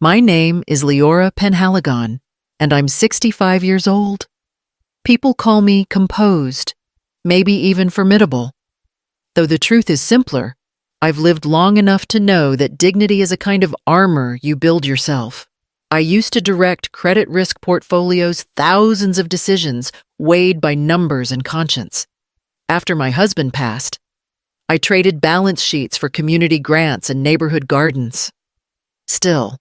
My name is Leora Penhaligon, and I'm 65 years old. People call me composed, maybe even formidable. Though the truth is simpler, I've lived long enough to know that dignity is a kind of armor you build yourself. I used to direct credit risk portfolios, thousands of decisions weighed by numbers and conscience. After my husband passed, I traded balance sheets for community grants and neighborhood gardens. Still,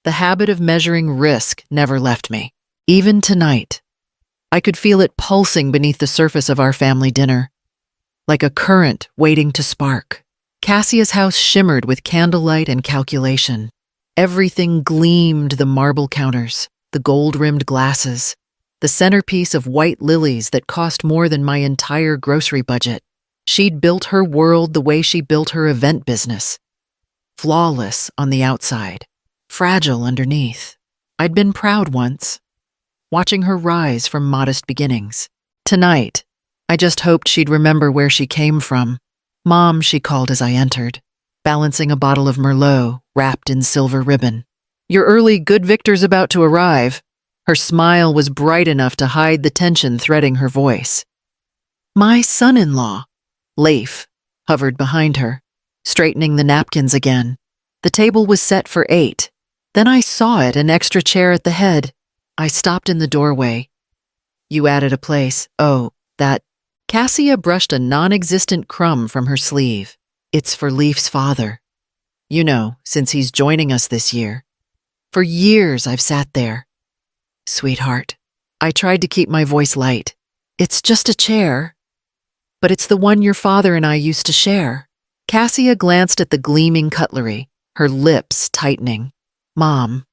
the habit of measuring risk never left me. Even tonight, I could feel it pulsing beneath the surface of our family dinner, like a current waiting to spark. Cassia's house shimmered with candlelight and calculation. Everything gleamed: the marble counters, the gold-rimmed glasses, the centerpiece of white lilies that cost more than my entire grocery budget. She'd built her world the way she built her event business. Flawless on the outside, fragile underneath. I'd been proud once, watching her rise from modest beginnings. Tonight, I just hoped she'd remember where she came from. Mom, she called as I entered, balancing a bottle of Merlot wrapped in silver ribbon. Your early good Victor's about to arrive. Her smile was bright enough to hide the tension threading her voice. My son-in-law, Leif, hovered behind her, straightening the napkins again. The table was set for 8. Then I saw it, an extra chair at the head. I stopped in the doorway. You added a place. Oh, that. Cassia brushed a non-existent crumb from her sleeve. It's for Leif's father. You know, since he's joining us this year. For years I've sat there. Sweetheart, I tried to keep my voice light. It's just a chair. But it's the one your father and I used to share. Cassia glanced at the gleaming cutlery, her lips tightening. Mom,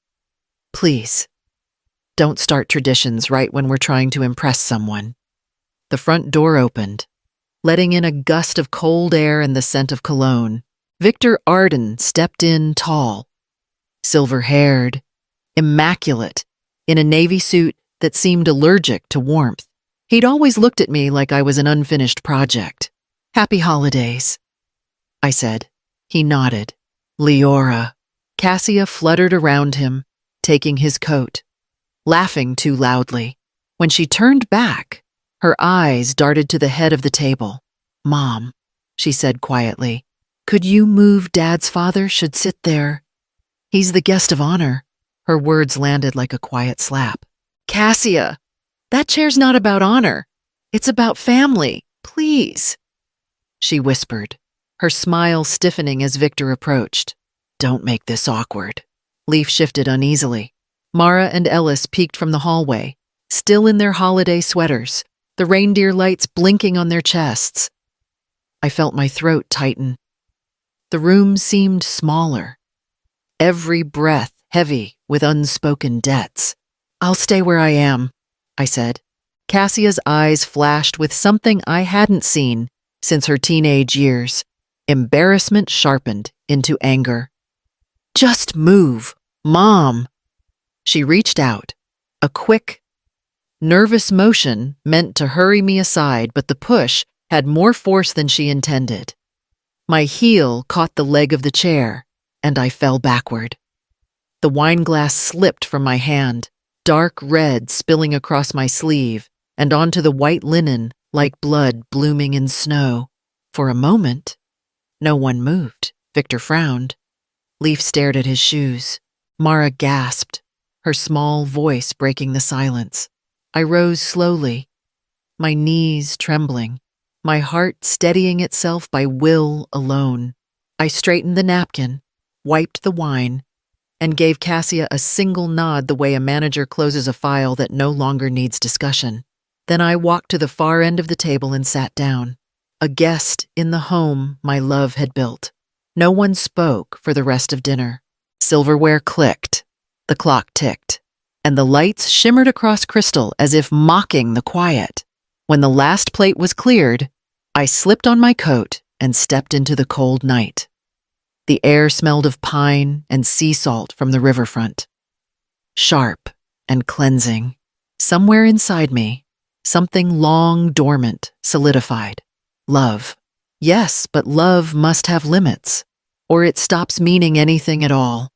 please, don't start traditions right when we're trying to impress someone. The front door opened, letting in a gust of cold air and the scent of cologne. Victor Arden stepped in tall, silver-haired, immaculate, in a navy suit that seemed allergic to warmth. He'd always looked at me like I was an unfinished project. Happy holidays, I said. He nodded. Leora. Cassia fluttered around him, taking his coat, laughing too loudly. When she turned back, her eyes darted to the head of the table. Mom, she said quietly, could you move Dad's father should sit there? He's the guest of honor. Her words landed like a quiet slap. Cassia, that chair's not about honor. It's about family. Please, she whispered, her smile stiffening as Victor approached. Don't make this awkward. Leif shifted uneasily. Mara and Ellis peeked from the hallway, still in their holiday sweaters, the reindeer lights blinking on their chests. I felt my throat tighten. The room seemed smaller, every breath heavy with unspoken debts. I'll stay where I am, I said. Cassia's eyes flashed with something I hadn't seen since her teenage years. Embarrassment sharpened into anger. Just move, Mom. She reached out, a quick, nervous motion meant to hurry me aside, but the push had more force than she intended. My heel caught the leg of the chair, and I fell backward. The wine glass slipped from my hand, dark red spilling across my sleeve and onto the white linen like blood blooming in snow. For a moment, no one moved. Victor frowned. Leif stared at his shoes. Mara gasped, her small voice breaking the silence. I rose slowly, my knees trembling, my heart steadying itself by will alone. I straightened the napkin, wiped the wine, and gave Cassia a single nod the way a manager closes a file that no longer needs discussion. Then I walked to the far end of the table and sat down, a guest in the home my love had built. No one spoke for the rest of dinner. Silverware clicked, the clock ticked, and the lights shimmered across crystal as if mocking the quiet. When the last plate was cleared, I slipped on my coat and stepped into the cold night. The air smelled of pine and sea salt from the riverfront. Sharp and cleansing. Somewhere inside me, something long dormant solidified. Love. Yes, but love must have limits, or it stops meaning anything at all.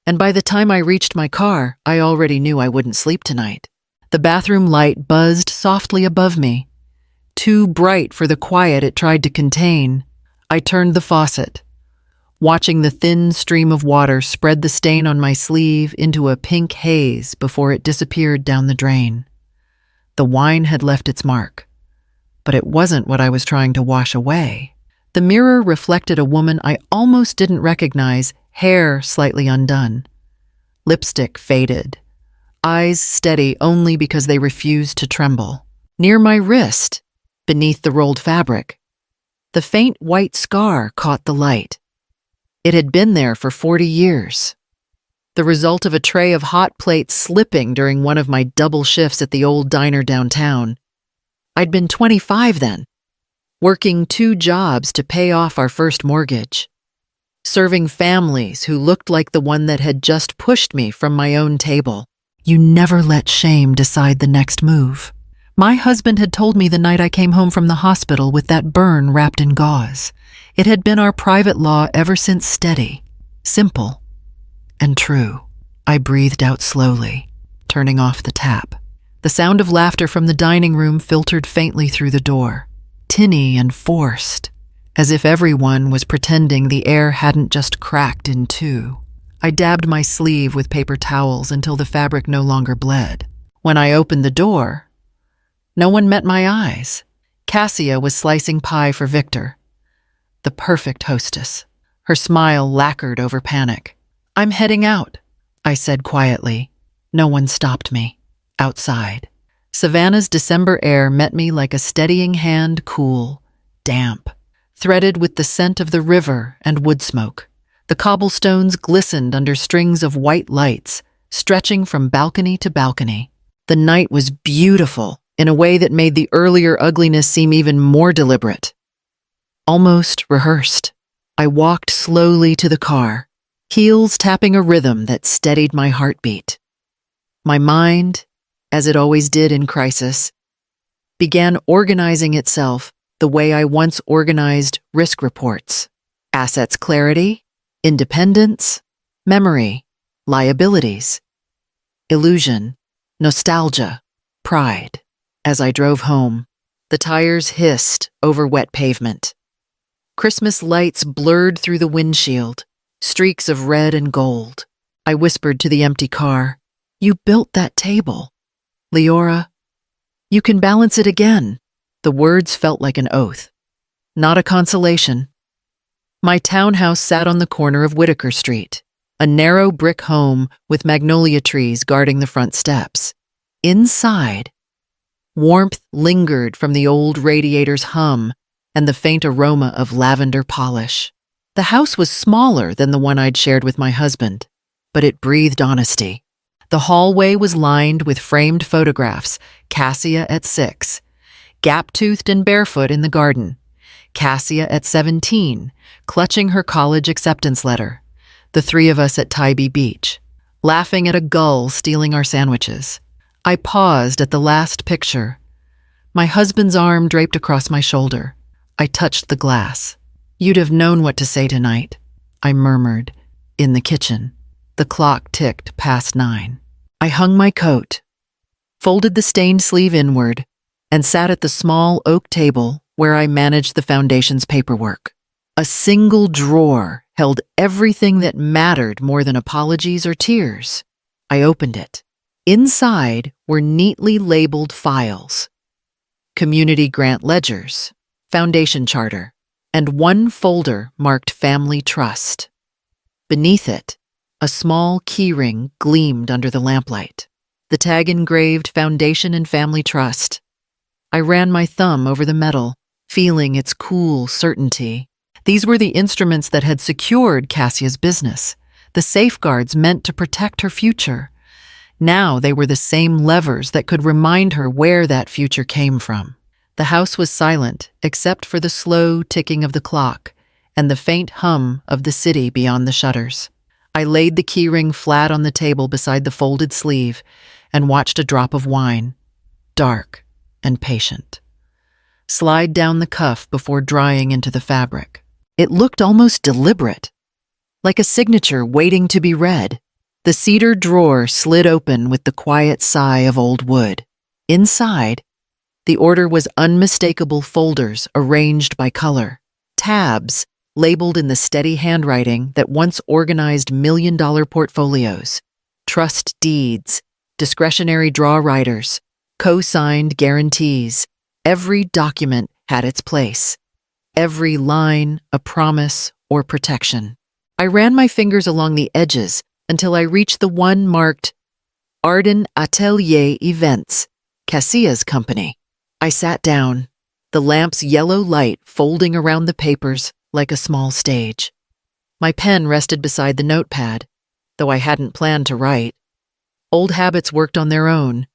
and by the time I reached my car, I already knew I wouldn't sleep tonight. The bathroom light buzzed softly above me, too bright for the quiet it tried to contain. I turned the faucet, watching the thin stream of water spread the stain on my sleeve into a pink haze before it disappeared down the drain. The wine had left its mark, but it wasn't what I was trying to wash away. The mirror reflected a woman I almost didn't recognize, hair slightly undone, lipstick faded, eyes steady only because they refused to tremble. Near my wrist, beneath the rolled fabric, the faint white scar caught the light. It had been there for 40 years. The result of a tray of hot plates slipping during one of my double shifts at the old diner downtown. I'd been 25 then, working 2 jobs to pay off our first mortgage, serving families who looked like the one that had just pushed me from my own table. You never let shame decide the next move. My husband had told me the night I came home from the hospital with that burn wrapped in gauze. It had been our private law ever since, steady, simple, and true. I breathed out slowly, turning off the tap. The sound of laughter from the dining room filtered faintly through the door, tinny and forced, as if everyone was pretending the air hadn't just cracked in two. I dabbed my sleeve with paper towels until the fabric no longer bled. When I opened the door, no one met my eyes. Cassia was slicing pie for Victor, the perfect hostess. Her smile lacquered over panic. "I'm heading out," I said quietly. No one stopped me. Outside, Savannah's December air met me like a steadying hand, cool, damp, threaded with the scent of the river and wood smoke. The cobblestones glistened under strings of white lights, stretching from balcony to balcony. The night was beautiful in a way that made the earlier ugliness seem even more deliberate, almost rehearsed. I walked slowly to the car, heels tapping a rhythm that steadied my heartbeat. My mind, as it always did in crisis, began organizing itself the way I once organized risk reports. Assets clarity, independence, memory, liabilities, illusion, nostalgia, pride. As I drove home, the tires hissed over wet pavement. Christmas lights blurred through the windshield, streaks of red and gold. I whispered to the empty car, "You built that table. Leora, you can balance it again." The words felt like an oath, not a consolation. My townhouse sat on the corner of Whitaker Street, a narrow brick home with magnolia trees guarding the front steps. Inside, warmth lingered from the old radiator's hum and the faint aroma of lavender polish. The house was smaller than the one I'd shared with my husband, but it breathed honesty. The hallway was lined with framed photographs, Cassia at 6, gap-toothed and barefoot in the garden, Cassia at 17, clutching her college acceptance letter, the 3 of us at Tybee Beach, laughing at a gull stealing our sandwiches. I paused at the last picture, my husband's arm draped across my shoulder. I touched the glass. "You'd have known what to say tonight," I murmured, in the kitchen. The clock ticked past 9. I hung my coat, folded the stained sleeve inward, and sat at the small oak table where I managed the foundation's paperwork. A single drawer held everything that mattered more than apologies or tears. I opened it. Inside were neatly labeled files, community grant ledgers, foundation charter, and one folder marked Family Trust. Beneath it, a small keyring gleamed under the lamplight. The tag engraved Foundation and Family Trust. I ran my thumb over the metal, feeling its cool certainty. These were the instruments that had secured Cassia's business, the safeguards meant to protect her future. Now they were the same levers that could remind her where that future came from. The house was silent, except for the slow ticking of the clock and the faint hum of the city beyond the shutters. I laid the keyring flat on the table beside the folded sleeve and watched a drop of wine, dark and patient, slide down the cuff before drying into the fabric. It looked almost deliberate, like a signature waiting to be read. The cedar drawer slid open with the quiet sigh of old wood. Inside, the order was unmistakable folders arranged by color, tabs labeled in the steady handwriting that once organized million-dollar portfolios, trust deeds, discretionary draw riders, co-signed guarantees. Every document had its place. Every line a promise or protection. I ran my fingers along the edges until I reached the one marked Arden Atelier Events, Cassia's company. I sat down, the lamp's yellow light folding around the papers like a small stage. My pen rested beside the notepad, though I hadn't planned to write. Old habits worked on their own.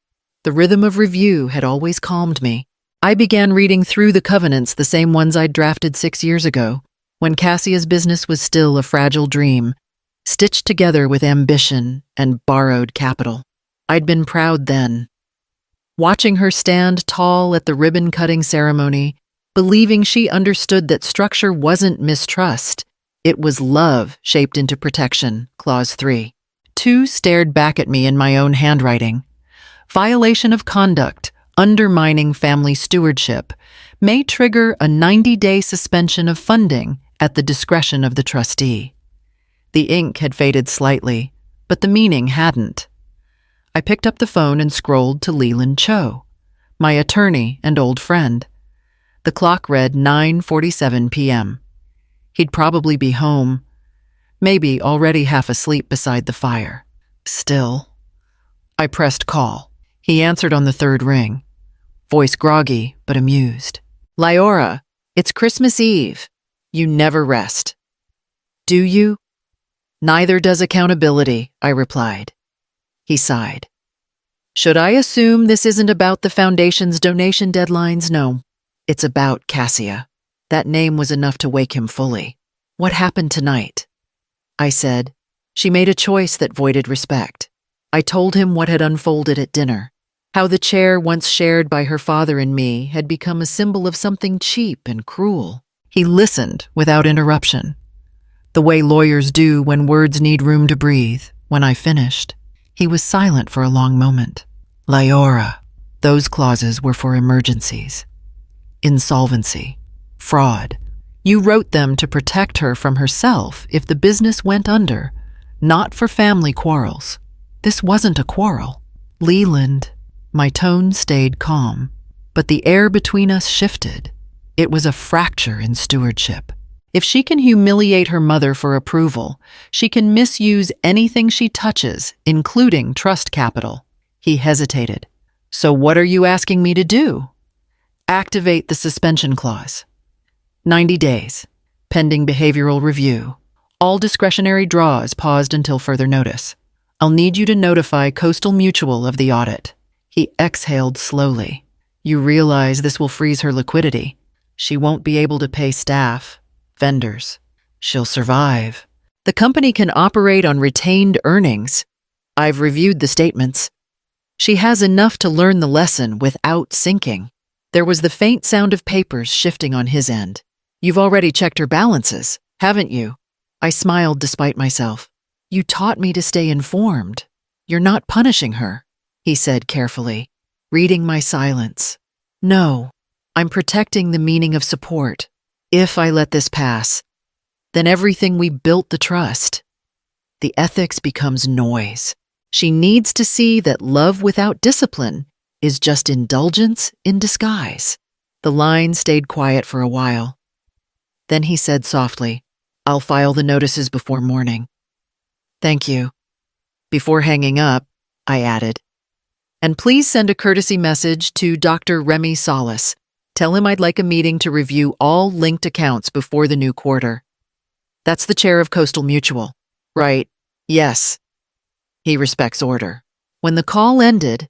The rhythm of review had always calmed me. I began reading through the covenants, the same ones I'd drafted 6 years ago, when Cassia's business was still a fragile dream, stitched together with ambition and borrowed capital. I'd been proud then. Watching her stand tall at the ribbon-cutting ceremony, believing she understood that structure wasn't mistrust, it was love shaped into protection, Clause 3. 2 stared back at me in my own handwriting. Violation of conduct, undermining family stewardship, may trigger a 90-day suspension of funding at the discretion of the trustee. The ink had faded slightly, but the meaning hadn't. I picked up the phone and scrolled to Leland Cho, my attorney and old friend. The clock read 9:47 p.m. He'd probably be home, maybe already half asleep beside the fire. Still, I pressed call. He answered on the third ring, voice groggy but amused. Lyora, it's Christmas Eve. You never rest. Do you? Neither does accountability, I replied. He sighed. Should I assume this isn't about the Foundation's donation deadlines? No, it's about Cassia. That name was enough to wake him fully. What happened tonight? I said. She made a choice that voided respect. I told him what had unfolded at dinner, how the chair once shared by her father and me had become a symbol of something cheap and cruel. He listened without interruption, the way lawyers do when words need room to breathe. When I finished, he was silent for a long moment. Lyora, those clauses were for emergencies. Insolvency. Fraud. You wrote them to protect her from herself if the business went under, not for family quarrels. This wasn't a quarrel. Leland, my tone stayed calm, but the air between us shifted. It was a fracture in stewardship. If she can humiliate her mother for approval, she can misuse anything she touches, including trust capital. He hesitated. So what are you asking me to do? Activate the suspension clause. 90 days, pending behavioral review. All discretionary draws paused until further notice. I'll need you to notify Coastal Mutual of the audit. He exhaled slowly. You realize this will freeze her liquidity. She won't be able to pay staff, vendors. She'll survive. The company can operate on retained earnings. I've reviewed the statements. She has enough to learn the lesson without sinking. There was the faint sound of papers shifting on his end. You've already checked her balances, haven't you? I smiled despite myself. You taught me to stay informed. You're not punishing her, he said carefully, reading my silence. No, I'm protecting the meaning of support. If I let this pass, then everything we built the trust. The ethics becomes noise. She needs to see that love without discipline is just indulgence in disguise. The line stayed quiet for a while. Then he said softly, I'll file the notices before morning. Thank you. Before hanging up, I added, and please send a courtesy message to Dr. Remy Solis. Tell him I'd like a meeting to review all linked accounts before the new quarter. That's the chair of Coastal Mutual. Right. Yes. He respects order. When the call ended,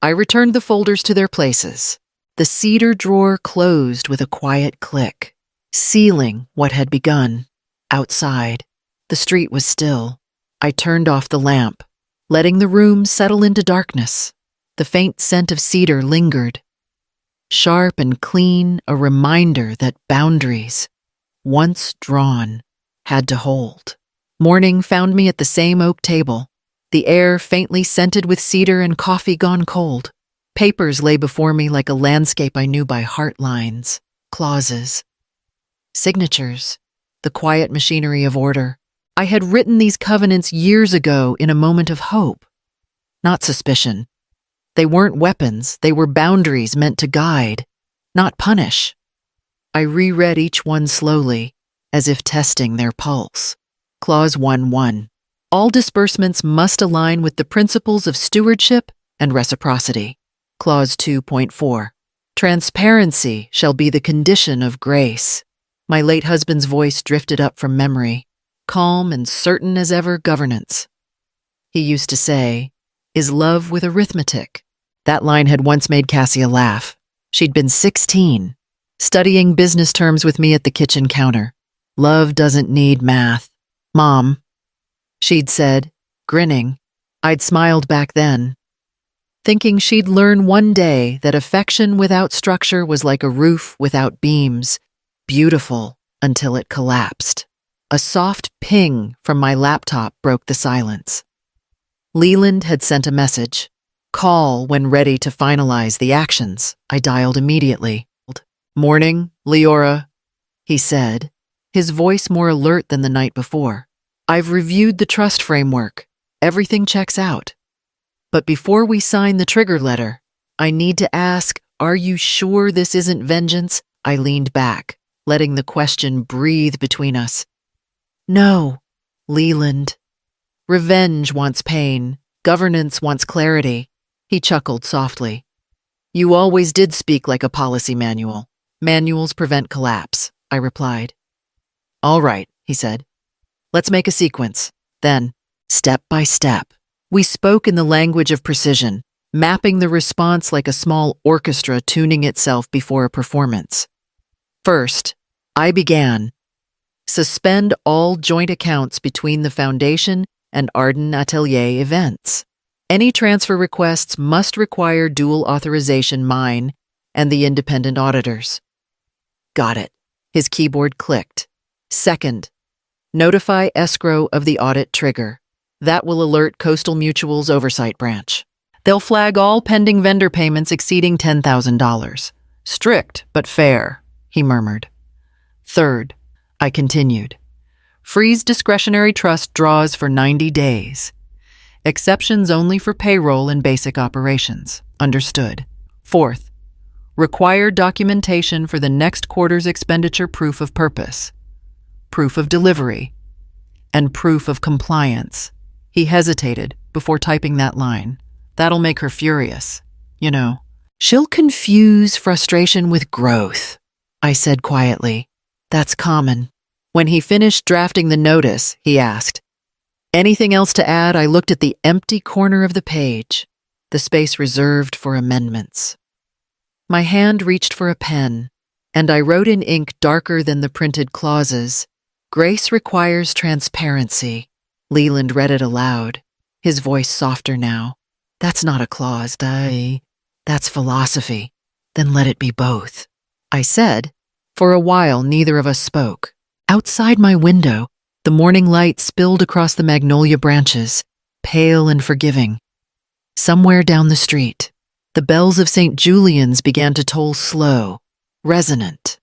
I returned the folders to their places. The cedar drawer closed with a quiet click, sealing what had begun. Outside, the street was still. I turned off the lamp, letting the room settle into darkness. The faint scent of cedar lingered, sharp and clean, a reminder that boundaries, once drawn, had to hold. Morning found me at the same oak table, the air faintly scented with cedar and coffee gone cold. Papers lay before me like a landscape I knew by heart lines, clauses, signatures, the quiet machinery of order. I had written these covenants years ago in a moment of hope, not suspicion. They weren't weapons, they were boundaries meant to guide, not punish. I reread each one slowly, as if testing their pulse. Clause 1:1. All disbursements must align with the principles of stewardship and reciprocity. Clause 2.4. Transparency shall be the condition of grace. My late husband's voice drifted up from memory, calm and certain as ever governance. He used to say, "Is love with arithmetic?" That line had once made Cassia laugh. She'd been 16, studying business terms with me at the kitchen counter. Love doesn't need math. Mom, she'd said, grinning. I'd smiled back then, thinking she'd learn one day that affection without structure was like a roof without beams, beautiful until it collapsed. A soft ping from my laptop broke the silence. Leland had sent a message. Call when ready to finalize the actions. I dialed immediately. Morning, Leora, he said, his voice more alert than the night before. I've reviewed the trust framework. Everything checks out. But before we sign the trigger letter, I need to ask, are you sure this isn't vengeance? I leaned back, letting the question breathe between us. No, Leland. Revenge wants pain. Governance wants clarity. He chuckled softly. You always did speak like a policy manual. Manuals prevent collapse, I replied. All right, he said. Let's make a sequence. Then, step by step, we spoke in the language of precision, mapping the response like a small orchestra tuning itself before a performance. First, I began. Suspend all joint accounts between the Foundation and Arden Atelier events. Any transfer requests must require dual authorization, mine and the independent auditors. Got it. His keyboard clicked. Second, notify escrow of the audit trigger. That will alert Coastal Mutual's oversight branch. They'll flag all pending vendor payments exceeding $10,000. Strict, but fair, he murmured. Third, I continued. Freeze discretionary trust draws for 90 days. Exceptions only for payroll and basic operations. Understood. Fourth, require documentation for the next quarter's expenditure proof of purpose, proof of delivery, and proof of compliance. He hesitated before typing that line. That'll make her furious. You know, she'll confuse frustration with growth, I said quietly. That's common. When he finished drafting the notice, he asked, anything else to add? I looked at the empty corner of the page, the space reserved for amendments. My hand reached for a pen, and I wrote in ink darker than the printed clauses, Grace requires transparency. Leland read it aloud, his voice softer now. That's not a clause, that's philosophy. Then let it be both. I said. For a while, neither of us spoke. Outside my window, the morning light spilled across the magnolia branches, pale and forgiving. Somewhere down the street, the bells of St. Julian's began to toll slow, resonant,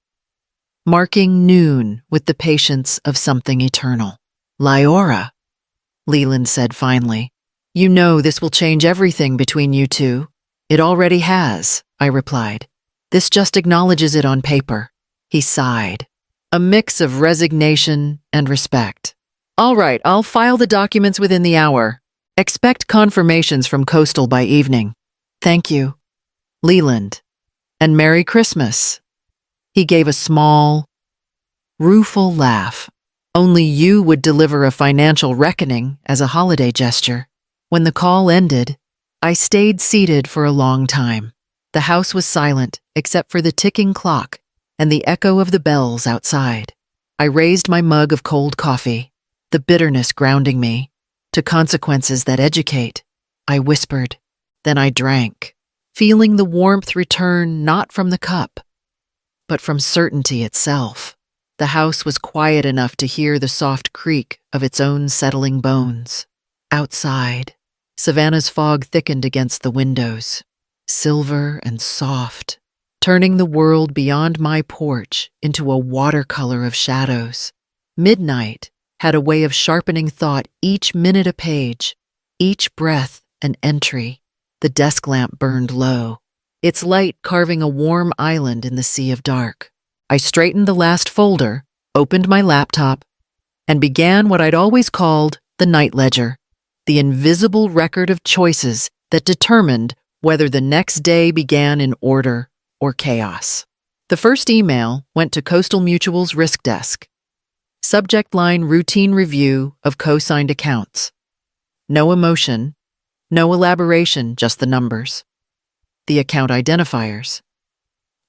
marking noon with the patience of something eternal. Leora, Leland said finally, you know this will change everything between you two. It already has, I replied. This just acknowledges it on paper. He sighed. A mix of resignation and respect. All right, I'll file the documents within the hour. Expect confirmations from Coastal by evening. Thank you, Leland. And Merry Christmas. He gave a small, rueful laugh. Only you would deliver a financial reckoning as a holiday gesture. When the call ended, I stayed seated for a long time. The house was silent except for the ticking clock and the echo of the bells outside. I raised my mug of cold coffee, the bitterness grounding me, to consequences that educate. I whispered, then I drank, feeling the warmth return not from the cup, but from certainty itself. The house was quiet enough to hear the soft creak of its own settling bones. Outside, Savannah's fog thickened against the windows, silver and soft, turning the world beyond my porch into a watercolor of shadows. Midnight had a way of sharpening thought each minute a page, each breath an entry. The desk lamp burned low, its light carving a warm island in the sea of dark. I straightened the last folder, opened my laptop, and began what I'd always called the night ledger, the invisible record of choices that determined whether the next day began in order or chaos. The first email went to Coastal Mutual's risk desk. Subject line: routine review of co-signed accounts. No emotion, no elaboration, just the numbers. The account identifiers.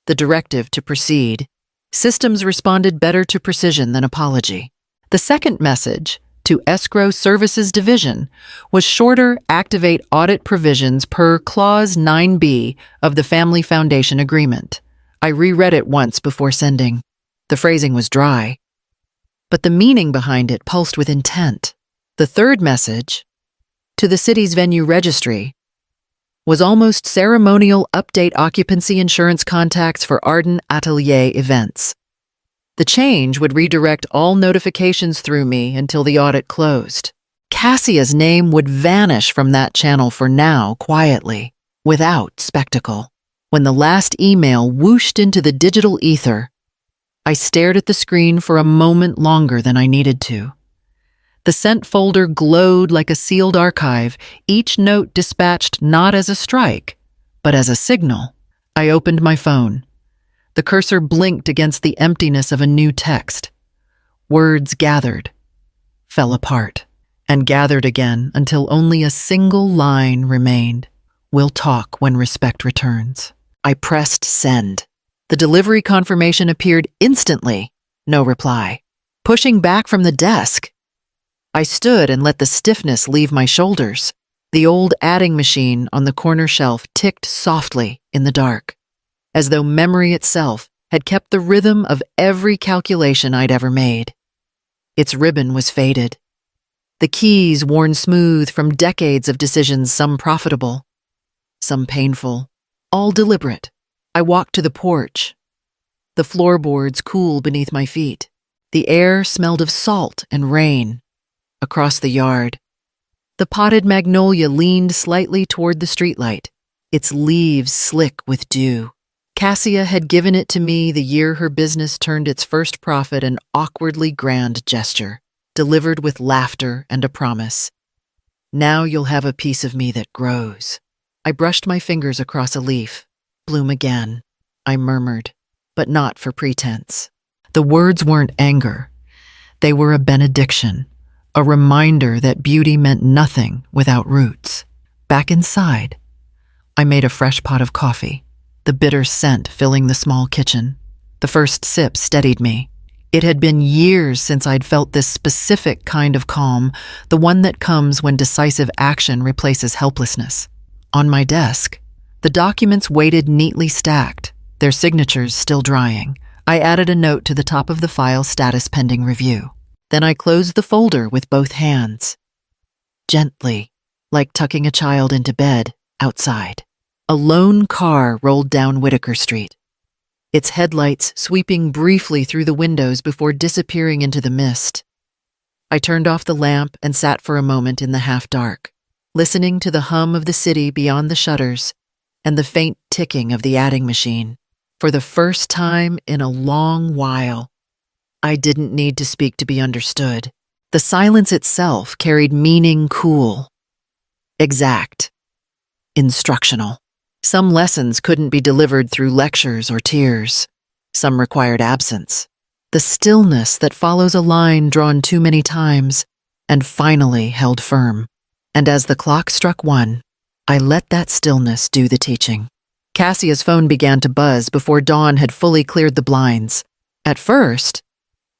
The directive to proceed. Systems responded better to precision than apology. The second message, to Escrow Services Division, was shorter: activate audit provisions per Clause 9B of the Family Foundation Agreement. I reread it once before sending. The phrasing was dry, but the meaning behind it pulsed with intent. The third message, to the city's venue registry, was almost ceremonial: update occupancy insurance contacts for Arden Atelier events. The change would redirect all notifications through me until the audit closed. Cassia's name would vanish from that channel for now, quietly, without spectacle. When the last email whooshed into the digital ether, I stared at the screen for a moment longer than I needed to. The sent folder glowed like a sealed archive, each note dispatched not as a strike, but as a signal. I opened my phone. The cursor blinked against the emptiness of a new text. Words gathered, fell apart, and gathered again until only a single line remained. We'll talk when respect returns. I pressed send. The delivery confirmation appeared instantly. No reply. Pushing back from the desk, I stood and let the stiffness leave my shoulders. The old adding machine on the corner shelf ticked softly in the dark, as though memory itself had kept the rhythm of every calculation I'd ever made. Its ribbon was faded, the keys worn smooth from decades of decisions, some profitable, some painful, all deliberate. I walked to the porch. The floorboards cool beneath my feet. The air smelled of salt and rain. Across the yard, the potted magnolia leaned slightly toward the streetlight, its leaves slick with dew. Cassia had given it to me the year her business turned its first profit, an awkwardly grand gesture, delivered with laughter and a promise. Now you'll have a piece of me that grows. I brushed my fingers across a leaf. Bloom again, I murmured, but not for pretense. The words weren't anger. They were a benediction, a reminder that beauty meant nothing without roots. Back inside, I made a fresh pot of coffee, the bitter scent filling the small kitchen. The first sip steadied me. It had been years since I'd felt this specific kind of calm, the one that comes when decisive action replaces helplessness. On my desk, the documents waited neatly stacked, their signatures still drying. I added a note to the top of the file: status pending review. Then I closed the folder with both hands. Gently, like tucking a child into bed, outside. A lone car rolled down Whitaker Street, its headlights sweeping briefly through the windows before disappearing into the mist. I turned off the lamp and sat for a moment in the half-dark, listening to the hum of the city beyond the shutters and the faint ticking of the adding machine. For the first time in a long while, I didn't need to speak to be understood. The silence itself carried meaning: cool, exact, instructional. Some lessons couldn't be delivered through lectures or tears. Some required absence, the stillness that follows a line drawn too many times and finally held firm. And as the clock struck 1, I let that stillness do the teaching. Cassia's phone began to buzz before dawn had fully cleared the blinds. At first,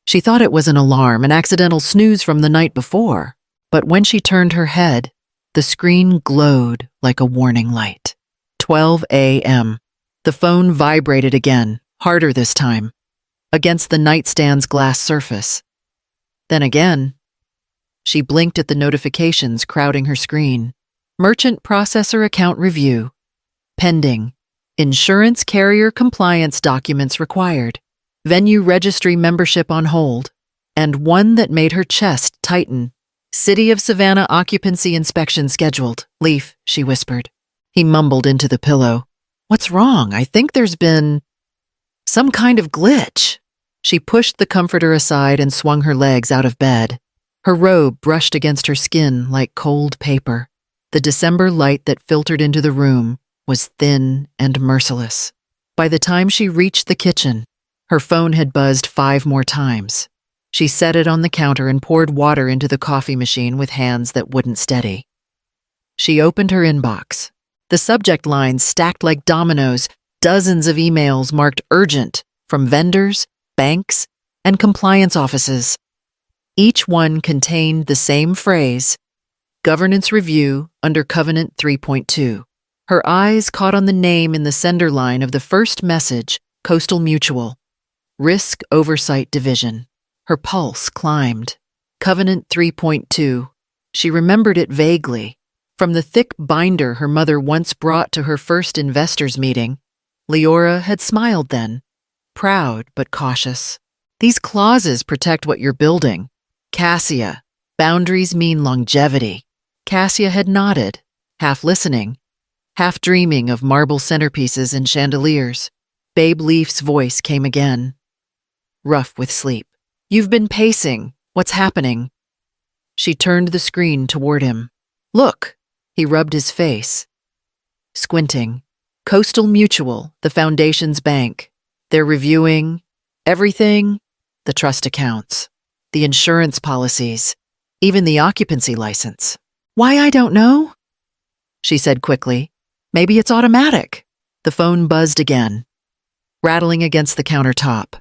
she thought it was an alarm, an accidental snooze from the night before. But when she turned her head, the screen glowed like a warning light. 12 a.m. The phone vibrated again, harder this time, against the nightstand's glass surface. Then again, she blinked at the notifications crowding her screen. Merchant processor account review. Pending. Insurance carrier compliance documents required. Venue registry membership on hold. And one that made her chest tighten. City of Savannah occupancy inspection scheduled. Leaf, she whispered. He mumbled into the pillow. What's wrong? I think there's been some kind of glitch. She pushed the comforter aside and swung her legs out of bed. Her robe brushed against her skin like cold paper. The December light that filtered into the room was thin and merciless. By the time she reached the kitchen, her phone had buzzed 5 more times. She set it on the counter and poured water into the coffee machine with hands that wouldn't steady. She opened her inbox. The subject lines stacked like dominoes, dozens of emails marked urgent from vendors, banks, and compliance offices. Each one contained the same phrase, Governance Review under Covenant 3.2. Her eyes caught on the name in the sender line of the first message, Coastal Mutual, Risk Oversight Division. Her pulse climbed. Covenant 3.2. She remembered it vaguely. From the thick binder her mother once brought to her first investors' meeting, Leora had smiled then, proud but cautious. These clauses protect what you're building. Cassia, boundaries mean longevity. Cassia had nodded, half listening, half dreaming of marble centerpieces and chandeliers. Babe Leaf's voice came again, rough with sleep. You've been pacing. What's happening? She turned the screen toward him. Look, he rubbed his face. Squinting. Coastal Mutual, the foundation's bank. They're reviewing everything, the trust accounts, the insurance policies, even the occupancy license. Why, I don't know, she said quickly. Maybe it's automatic. The phone buzzed again, rattling against the countertop.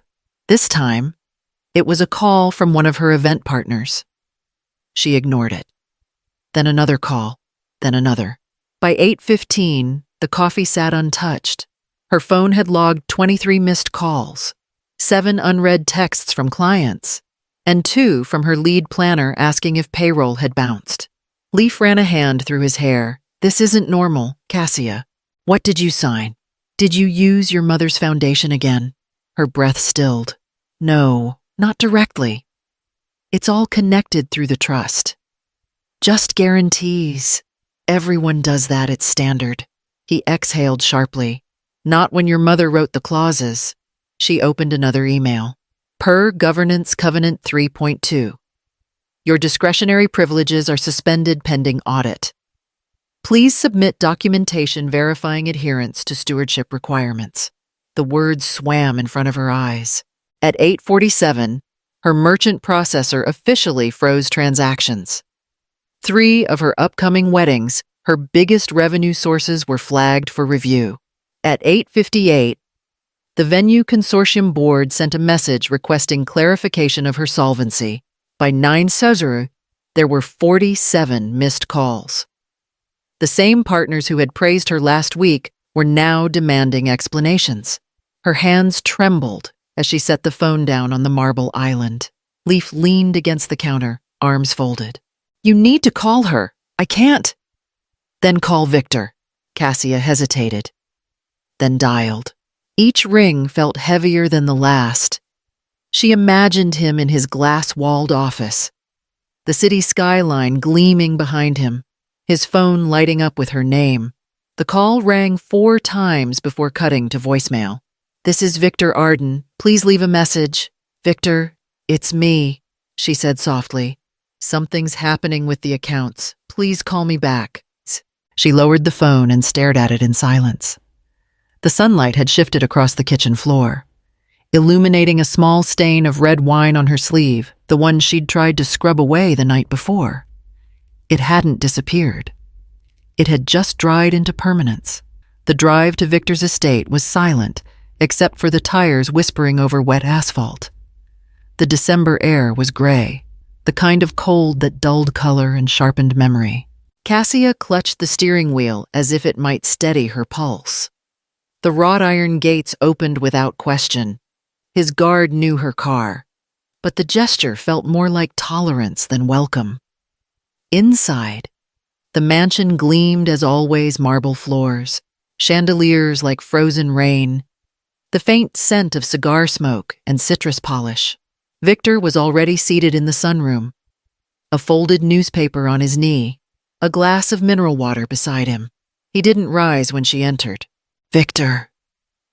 This time, it was a call from one of her event partners. She ignored it. Then another call, then another. By 8:15, the coffee sat untouched. Her phone had logged 23 missed calls, 7 unread texts from clients, and 2 from her lead planner asking if payroll had bounced. Leaf ran a hand through his hair. This isn't normal, Cassia. What did you sign? Did you use your mother's foundation again? Her breath stilled. No, not directly. It's all connected through the trust. Just guarantees. Everyone does that, it's standard. He exhaled sharply. Not when your mother wrote the clauses. She opened another email. Per Governance Covenant 3.2. Your discretionary privileges are suspended pending audit. Please submit documentation verifying adherence to stewardship requirements. The words swam in front of her eyes. At 8:47, her merchant processor officially froze transactions. 3 of her upcoming weddings, her biggest revenue sources, were flagged for review. At 8:58, the Venue Consortium Board sent a message requesting clarification of her solvency. By 9:00, there were 47 missed calls. The same partners who had praised her last week were now demanding explanations. Her hands trembled as she set the phone down on the marble island. Leaf leaned against the counter, arms folded. You need to call her. I can't. Then call Victor. Cassia hesitated, then dialed. Each ring felt heavier than the last. She imagined him in his glass-walled office, the city skyline gleaming behind him, his phone lighting up with her name. The call rang 4 times before cutting to voicemail. This is Victor Arden. Please leave a message. Victor, it's me, she said softly. Something's happening with the accounts. Please call me back. She lowered the phone and stared at it in silence. The sunlight had shifted across the kitchen floor, illuminating a small stain of red wine on her sleeve, the one she'd tried to scrub away the night before. It hadn't disappeared. It had just dried into permanence. The drive to Victor's estate was silent, except for the tires whispering over wet asphalt. The December air was gray, the kind of cold that dulled color and sharpened memory. Cassia clutched the steering wheel as if it might steady her pulse. The wrought iron gates opened without question. His guard knew her car, but the gesture felt more like tolerance than welcome. Inside, The mansion gleamed as always marble floors, chandeliers like frozen rain, the faint scent of cigar smoke and citrus polish. Victor was already seated in the sunroom, a folded newspaper on his knee, a glass of mineral water beside him. He didn't rise when she entered. "Victor,"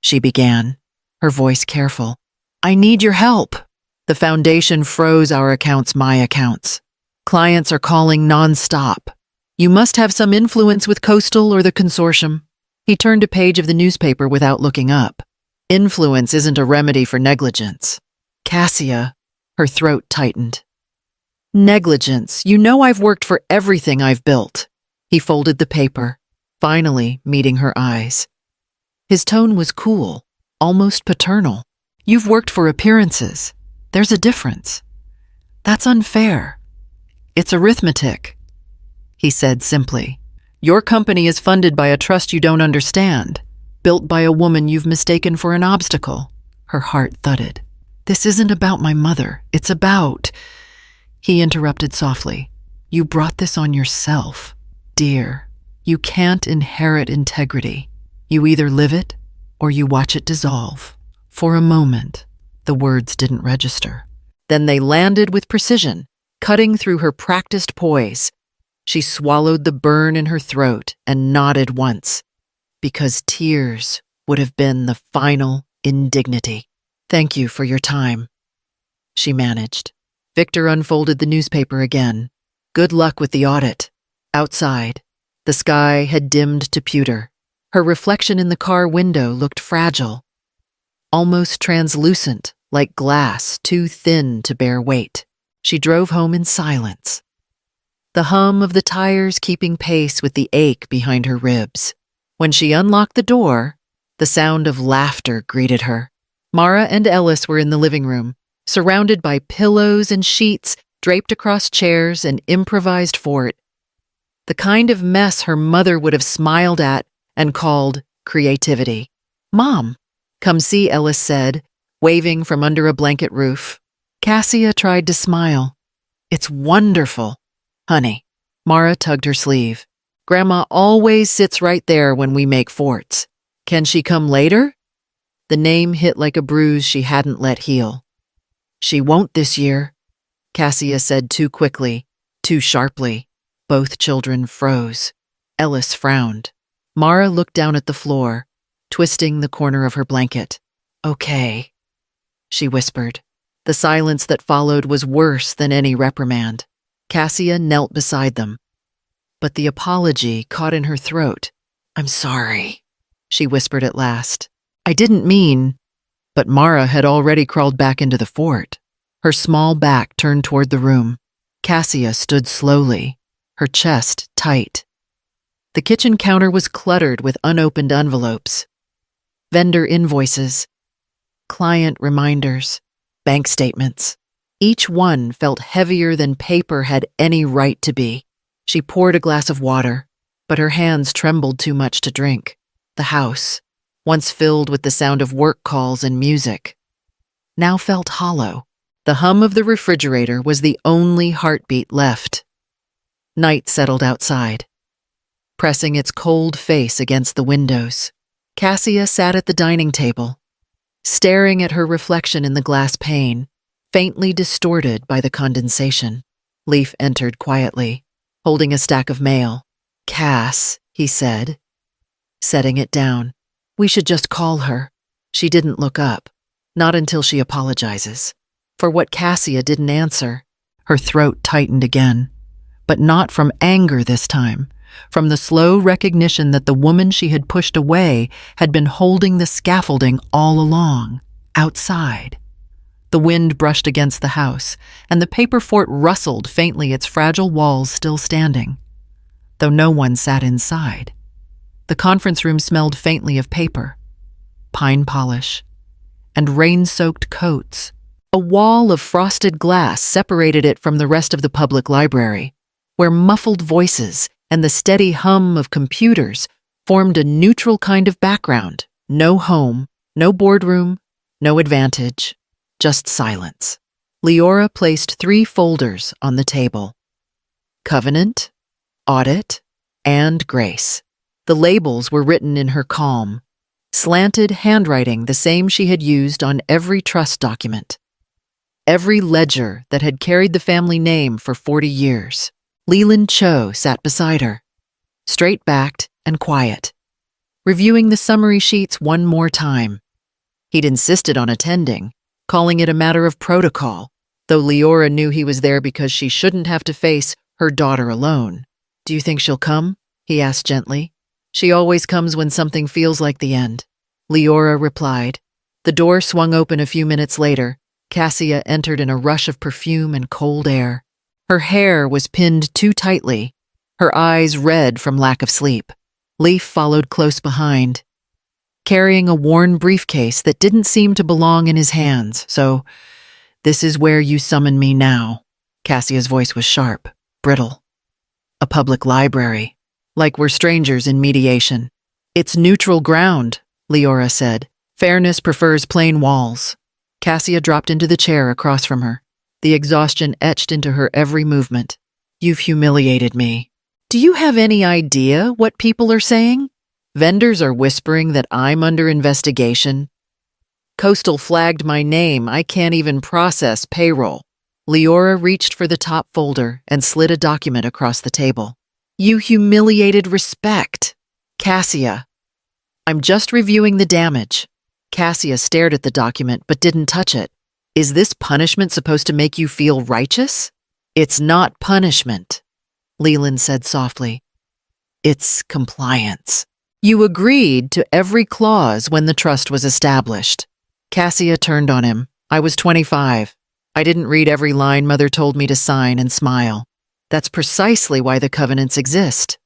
she began, her voice careful. "I need your help. The foundation froze our accounts, my accounts. Clients are calling nonstop. You must have some influence with Coastal or the consortium." He turned a page of the newspaper without looking up. "Influence isn't a remedy for negligence." "Cassia," her throat tightened. "Negligence. You know I've worked for everything I've built." He folded the paper, finally meeting her eyes. His tone was cool, almost paternal. "You've worked for appearances. There's a difference. That's unfair. It's arithmetic," he said simply. "Your company is funded by a trust you don't understand, built by a woman you've mistaken for an obstacle." Her heart thudded. "This isn't about my mother. It's about—" He interrupted softly. "You brought this on yourself. Dear, you can't inherit integrity. You either live it or you watch it dissolve." For a moment, the words didn't register. Then they landed with precision, cutting through her practiced poise. She swallowed the burn in her throat and nodded once, because tears would have been the final indignity. "Thank you for your time," she managed. Victor unfolded the newspaper again. "Good luck with the audit." Outside, the sky had dimmed to pewter. Her reflection in the car window looked fragile, almost translucent, like glass too thin to bear weight. She drove home in silence, the hum of the tires keeping pace with the ache behind her ribs. When she unlocked the door, the sound of laughter greeted her. Mara and Ellis were in the living room, surrounded by pillows and sheets draped across chairs and improvised fort. The kind of mess her mother would have smiled at and called creativity. "Mom, come see," Ellis said, waving from under a blanket roof. Cassia tried to smile. "It's wonderful, honey." Mara tugged her sleeve. "Grandma always sits right there when we make forts. Can she come later?" The name hit like a bruise she hadn't let heal. "She won't this year," Cassia said too quickly, too sharply. Both children froze. Ellis frowned. Mara looked down at the floor, twisting the corner of her blanket. "Okay," she whispered. The silence that followed was worse than any reprimand. Cassia knelt beside them, but the apology caught in her throat. "I'm sorry," she whispered at last. "I didn't mean—" But Mara had already crawled back into the fort, her small back turned toward the room. Cassia stood slowly, her chest tight. The kitchen counter was cluttered with unopened envelopes, vendor invoices, client reminders, bank statements. Each one felt heavier than paper had any right to be. She poured a glass of water, but her hands trembled too much to drink. The house, once filled with the sound of work calls and music, now felt hollow. The hum of the refrigerator was the only heartbeat left. Night settled outside, pressing its cold face against the windows. Cassia sat at the dining table, staring at her reflection in the glass pane, faintly distorted by the condensation. Leaf entered quietly, holding a stack of mail. "Cass," he said, setting it down. "We should just call her." She didn't look up, not until she apologizes. For what Cassia didn't answer, her throat tightened again. But not from anger this time, from the slow recognition that the woman she had pushed away had been holding the scaffolding all along, outside. The wind brushed against the house, and the paper fort rustled faintly, its fragile walls still standing, though no one sat inside. The conference room smelled faintly of paper, pine polish, and rain-soaked coats. A wall of frosted glass separated it from the rest of the public library, where muffled voices and the steady hum of computers formed a neutral kind of background. No home, no boardroom, no advantage, just silence. Leora placed 3 folders on the table. Covenant, audit, and Grace. The labels were written in her calm, slanted handwriting the same she had used on every trust document, every ledger that had carried the family name for 40 years. Leland Cho sat beside her, straight-backed and quiet, reviewing the summary sheets one more time. He'd insisted on attending, calling it a matter of protocol, though Leora knew he was there because she shouldn't have to face her daughter alone. "Do you think she'll come?" he asked gently. "She always comes when something feels like the end," Leora replied. The door swung open a few minutes later. Cassia entered in a rush of perfume and cold air. Her hair was pinned too tightly, her eyes red from lack of sleep. Leif followed close behind, carrying a worn briefcase that didn't seem to belong in his hands. "So, this is where you summon me now." Cassia's voice was sharp, brittle. "A public library, like we're strangers in mediation." "It's neutral ground," Leora said. "Fairness prefers plain walls." Cassia dropped into the chair across from her, the exhaustion etched into her every movement. "You've humiliated me. Do you have any idea what people are saying? Vendors are whispering that I'm under investigation. Coastal flagged my name. I can't even process payroll." Leora reached for the top folder and slid a document across the table. "You humiliated respect." "Cassia, I'm just reviewing the damage." Cassia stared at the document but didn't touch it. "Is this punishment supposed to make you feel righteous?" "It's not punishment," Leland said softly. "It's compliance. You agreed to every clause when the trust was established." Cassia turned on him. "I was 25. I didn't read every line Mother told me to sign and smile." "That's precisely why the covenants exist,"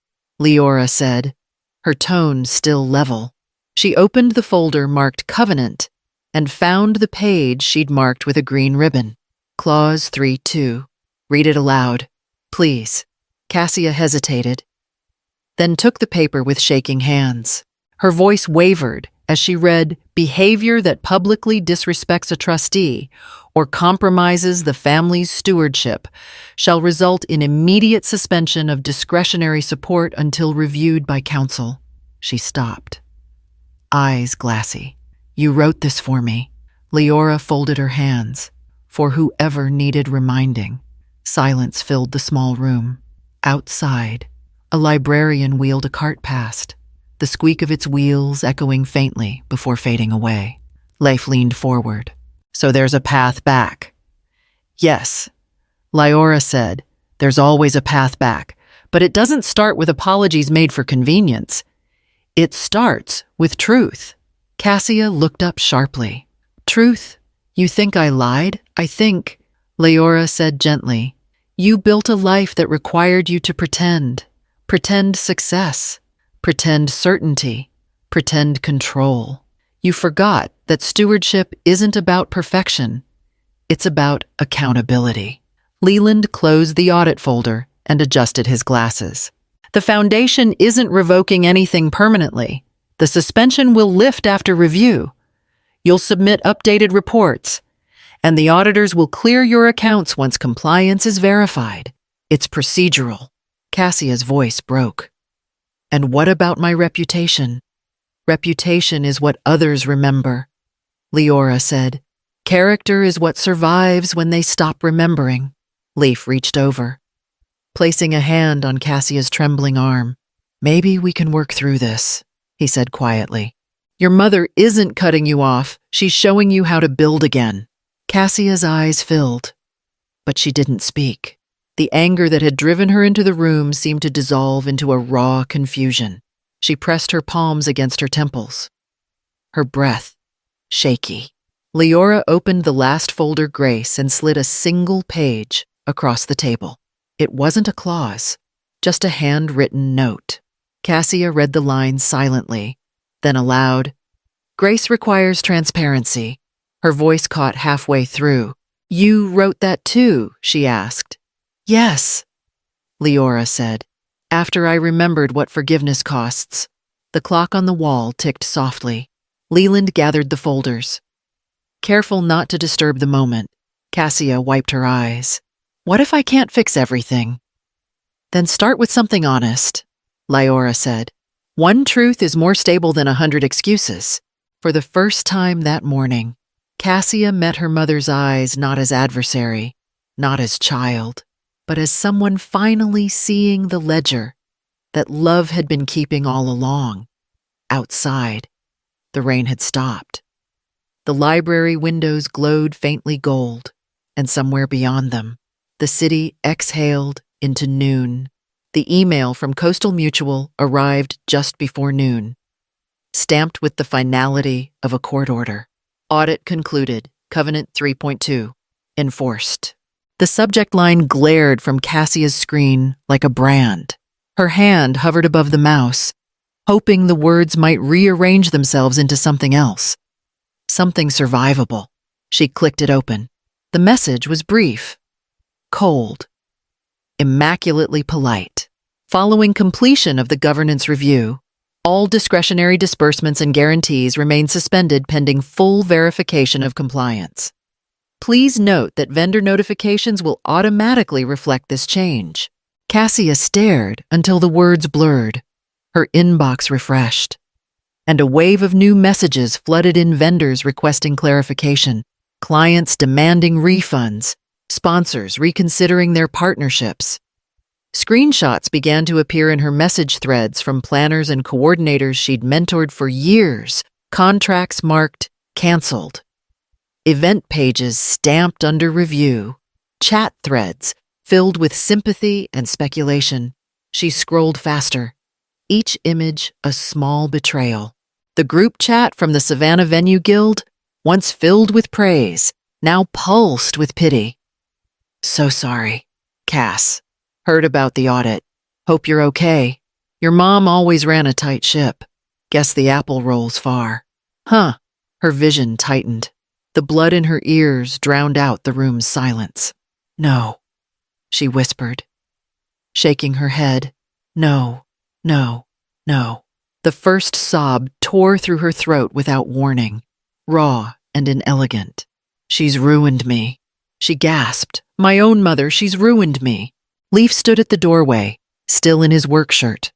Leora said, her tone still level. She opened the folder marked Covenant and found the page she'd marked with a green ribbon. "Clause 3.2. Read it aloud, please." Cassia hesitated, then took the paper with shaking hands. Her voice wavered as she read, "Behavior that publicly disrespects a trustee or compromises the family's stewardship shall result in immediate suspension of discretionary support until reviewed by counsel." She stopped, eyes glassy. "You wrote this for me." Leora folded her hands, for whoever needed reminding. Silence filled the small room. Outside, a librarian wheeled a cart past, the squeak of its wheels echoing faintly before fading away. Leif leaned forward. "So there's a path back?" "Yes," Leora said. "There's always a path back, but it doesn't start with apologies made for convenience. It starts with truth." Cassia looked up sharply. "Truth? You think I lied?" "I think," Leora said gently, "you built a life that required you to pretend. Pretend success, pretend certainty, pretend control. You forgot that stewardship isn't about perfection. It's about accountability." Leland closed the audit folder and adjusted his glasses. "The foundation isn't revoking anything permanently. The suspension will lift after review. You'll submit updated reports, and the auditors will clear your accounts once compliance is verified. It's procedural." Cassia's voice broke. "And what about my reputation?" "Reputation is what others remember," Leora said. "Character is what survives when they stop remembering." Leif reached over, placing a hand on Cassia's trembling arm. "Maybe we can work through this," he said quietly. "Your mother isn't cutting you off. She's showing you how to build again." Cassia's eyes filled, but she didn't speak. The anger that had driven her into the room seemed to dissolve into a raw confusion. She pressed her palms against her temples, her breath shaky. Leora opened the last folder Grace and slid a single page across the table. It wasn't a clause, just a handwritten note. Cassia read the lines silently, then aloud. "Grace requires transparency." Her voice caught halfway through. "You wrote that too?" she asked. "Yes," Leora said, after I remembered what forgiveness costs. The clock on the wall ticked softly. Leland gathered the folders. Careful not to disturb the moment, Cassia wiped her eyes. "What if I can't fix everything?" "Then start with something honest." Lyora said. One truth is more stable than 100 excuses. For the first time that morning, Cassia met her mother's eyes not as adversary, not as child, but as someone finally seeing the ledger that love had been keeping all along. Outside, the rain had stopped. The library windows glowed faintly gold, and somewhere beyond them, the city exhaled into noon. The email from Coastal Mutual arrived just before noon, stamped with the finality of a court order. Audit concluded. Covenant 3.2. Enforced. The subject line glared from Cassia's screen like a brand. Her hand hovered above the mouse, hoping the words might rearrange themselves into something else. Something survivable. She clicked it open. The message was brief, cold, immaculately polite. Following completion of the governance review, all discretionary disbursements and guarantees remain suspended pending full verification of compliance. Please note that vendor notifications will automatically reflect this change. Cassia stared until the words blurred, her inbox refreshed, and a wave of new messages flooded in, vendors requesting clarification, clients demanding refunds, sponsors reconsidering their partnerships. Screenshots began to appear in her message threads from planners and coordinators she'd mentored for years, contracts marked canceled, event pages stamped under review, chat threads filled with sympathy and speculation. She scrolled faster, each image a small betrayal. The group chat from the Savannah Venue Guild, once filled with praise, now pulsed with pity. So sorry, Cass. Heard about the audit. Hope you're okay. Your mom always ran a tight ship. Guess the apple rolls far. Huh. Her vision tightened. The blood in her ears drowned out the room's silence. No, she whispered, shaking her head. No, no, no. The first sob tore through her throat without warning, raw and inelegant. She's ruined me. She gasped. My own mother, she's ruined me. Leaf stood at the doorway, still in his work shirt.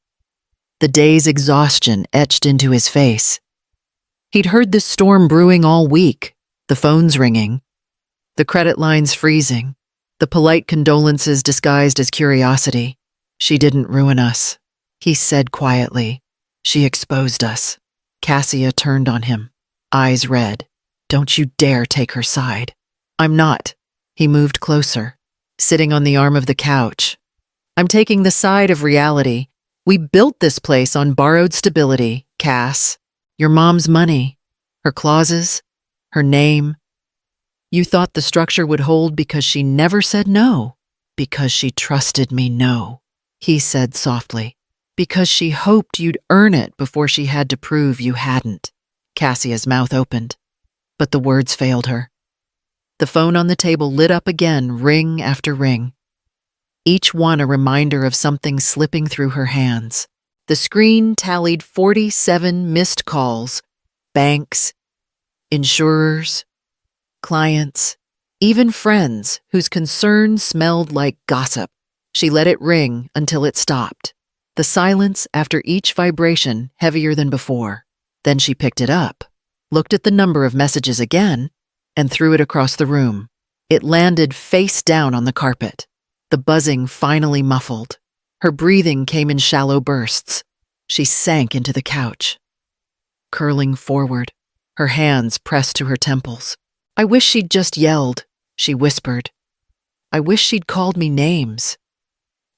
The day's exhaustion etched into his face. He'd heard this storm brewing all week, the phones ringing, the credit lines freezing, the polite condolences disguised as curiosity. She didn't ruin us, he said quietly. She exposed us. Cassia turned on him, eyes red. Don't you dare take her side. I'm not. He moved closer, sitting on the arm of the couch. I'm taking the side of reality. We built this place on borrowed stability, Cass. Your mom's money, her clauses, her name. You thought the structure would hold because she never said no, because she trusted me no, he said softly, because she hoped you'd earn it before she had to prove you hadn't. Cassia's mouth opened, but the words failed her. The phone on the table lit up again, ring after ring, each one a reminder of something slipping through her hands. The screen tallied 47 missed calls, banks, insurers, clients, even friends whose concerns smelled like gossip. She let it ring until it stopped, the silence after each vibration heavier than before. Then she picked it up, looked at the number of messages again, and threw it across the room. It landed face down on the carpet. The buzzing finally muffled. Her breathing came in shallow bursts. She sank into the couch, curling forward, her hands pressed to her temples. I wish she'd just yelled, she whispered. I wish she'd called me names.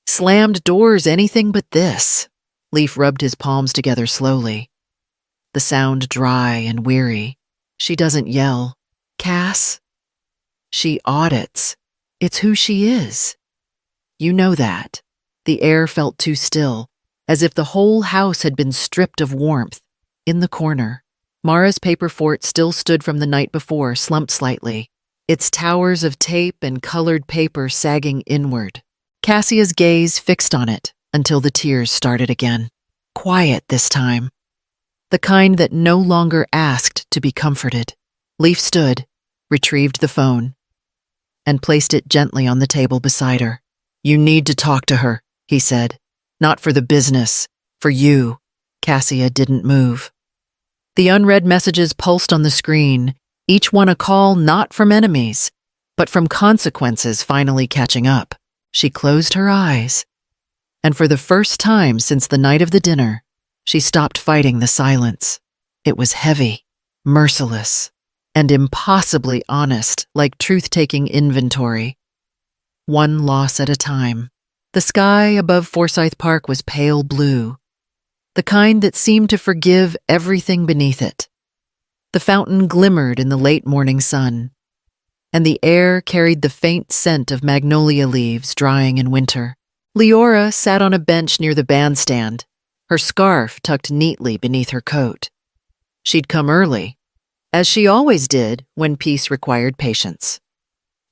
Slammed doors, anything but this. Leaf rubbed his palms together slowly, the sound dry and weary. She doesn't yell, Cass. She audits. It's who she is. You know that. The air felt too still, as if the whole house had been stripped of warmth. In the corner, Mara's paper fort still stood from the night before, slumped slightly, its towers of tape and colored paper sagging inward. Cassia's gaze fixed on it until the tears started again. Quiet this time. The kind that no longer asked to be comforted. Leaf stood, retrieved the phone, and placed it gently on the table beside her. You need to talk to her, he said. Not for the business, For you. Cassia didn't move. The unread messages pulsed on the screen, each one a call not from enemies, but from consequences finally catching up. She closed her eyes, and for the first time since the night of the dinner, she stopped fighting the silence. It was heavy, merciless, and impossibly honest, like truth-taking inventory. One loss at a time. The sky above Forsyth Park was pale blue, the kind that seemed to forgive everything beneath it. The fountain glimmered in the late morning sun, and the air carried the faint scent of magnolia leaves drying in winter. Leora sat on a bench near the bandstand, her scarf tucked neatly beneath her coat. She'd come early, as she always did when peace required patience.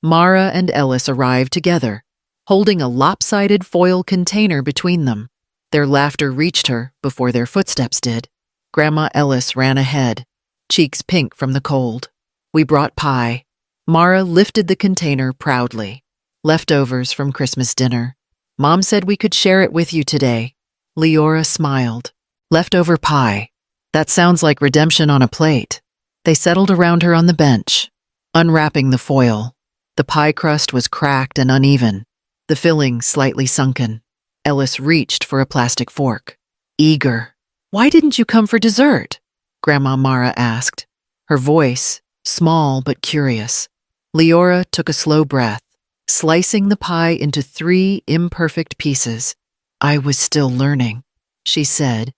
Mara and Ellis arrived together, holding a lopsided foil container between them. Their laughter reached her before their footsteps did. Grandma Ellis ran ahead, cheeks pink from the cold. We brought pie. Mara lifted the container proudly. Leftovers from Christmas dinner. Mom said we could share it with you today. Leora smiled. Leftover pie. That sounds like redemption on a plate. They settled around her on the bench, unwrapping the foil. The pie crust was cracked and uneven, the filling slightly sunken. Ellis reached for a plastic fork. Eager. Why didn't you come for dessert? Grandma Mara asked, her voice small but curious. Leora took a slow breath, slicing the pie into 3 imperfect pieces. I was still learning, she said.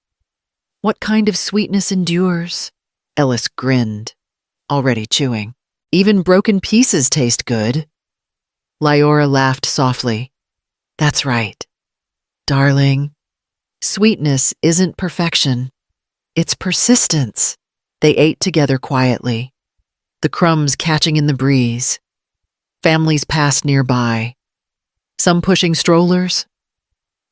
What kind of sweetness endures? Ellis grinned, already chewing. Even broken pieces taste good. Leora laughed softly. That's right. Darling, sweetness isn't perfection. It's persistence. They ate together quietly, the crumbs catching in the breeze. Families passed nearby, some pushing strollers,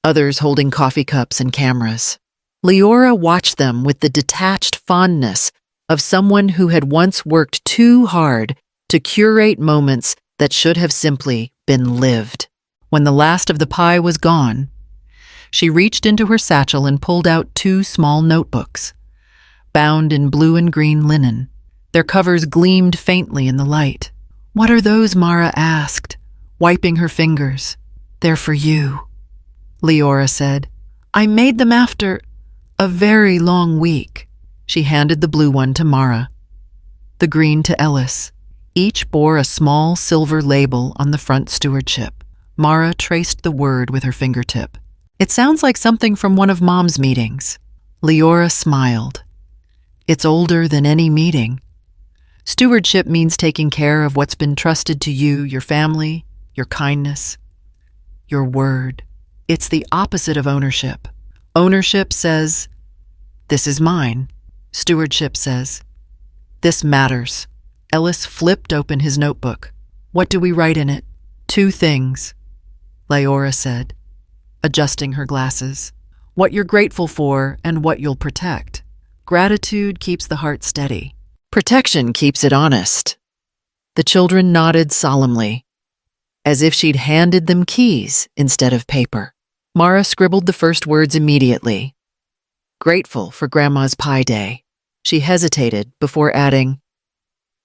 others holding coffee cups and cameras. Leora watched them with the detached fondness of someone who had once worked too hard to curate moments that should have simply been lived. When the last of the pie was gone, she reached into her satchel and pulled out 2 small notebooks, bound in blue and green linen. Their covers gleamed faintly in the light. What are those? Mara asked, wiping her fingers. They're for you, Leora said. I made them after a very long week. She handed the blue one to Mara, the green to Ellis. Each bore a small silver label on the front stewardship. Mara traced the word with her fingertip. It sounds like something from one of Mom's meetings. Leora smiled. It's older than any meeting. Stewardship means taking care of what's been trusted to you, your family, your kindness, your word. It's the opposite of ownership. Ownership says, this is mine. Stewardship says, this matters. Ellis flipped open his notebook. What do we write in it? 2 things, Leora said, adjusting her glasses. What you're grateful for and what you'll protect. Gratitude keeps the heart steady. Protection keeps it honest. The children nodded solemnly, as if she'd handed them keys instead of paper. Mara scribbled the first words immediately. Grateful for Grandma's Pie Day. She hesitated before adding,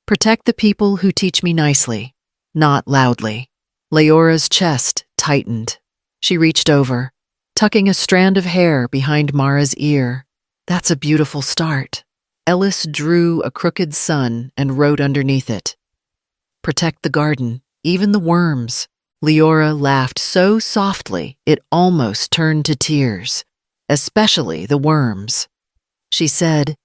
protect the people who teach me nicely, not loudly. Leora's chest tightened. She reached over, tucking a strand of hair behind Mara's ear. That's a beautiful start. Ellis drew a crooked sun and wrote underneath it, protect the garden, even the worms. Leora laughed so softly it almost turned to tears, especially the worms. She said,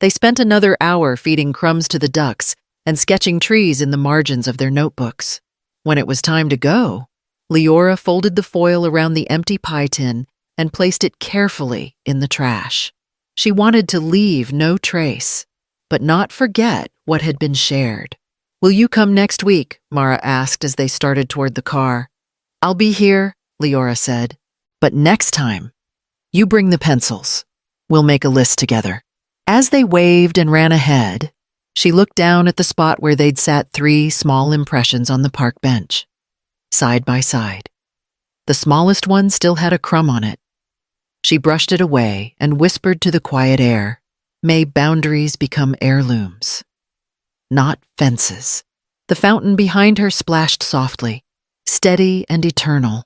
they spent another hour feeding crumbs to the ducks and sketching trees in the margins of their notebooks. When it was time to go, Leora folded the foil around the empty pie tin and placed it carefully in the trash. She wanted to leave no trace, but not forget what had been shared. Will you come next week? Mara asked as they started toward the car. I'll be here, Leora said. But next time, you bring the pencils. We'll make a list together. As they waved and ran ahead, she looked down at the spot where they'd sat 3 small impressions on the park bench, side by side. The smallest one still had a crumb on it. She brushed it away and whispered to the quiet air, "May boundaries become heirlooms, not fences." The fountain behind her splashed softly, steady and eternal.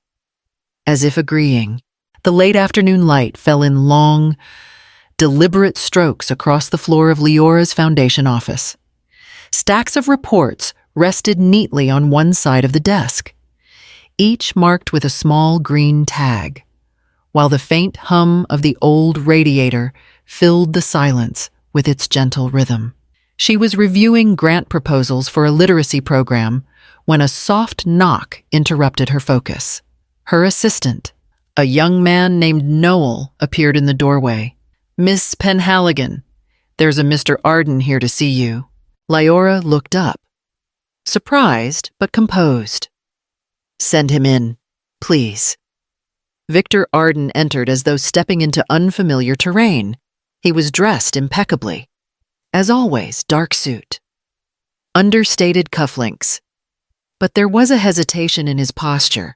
As if agreeing, the late afternoon light fell in long, deliberate strokes across the floor of Leora's foundation office. Stacks of reports rested neatly on one side of the desk, each marked with a small green tag, while the faint hum of the old radiator filled the silence with its gentle rhythm. She was reviewing grant proposals for a literacy program when a soft knock interrupted her focus. Her assistant, a young man named Noel, appeared in the doorway. "Miss Penhaligon, there's a Mr. Arden here to see you." Leora looked up, surprised but composed. "Send him in, please." Victor Arden entered as though stepping into unfamiliar terrain. He was dressed impeccably. As always, dark suit, understated cufflinks. But there was a hesitation in his posture,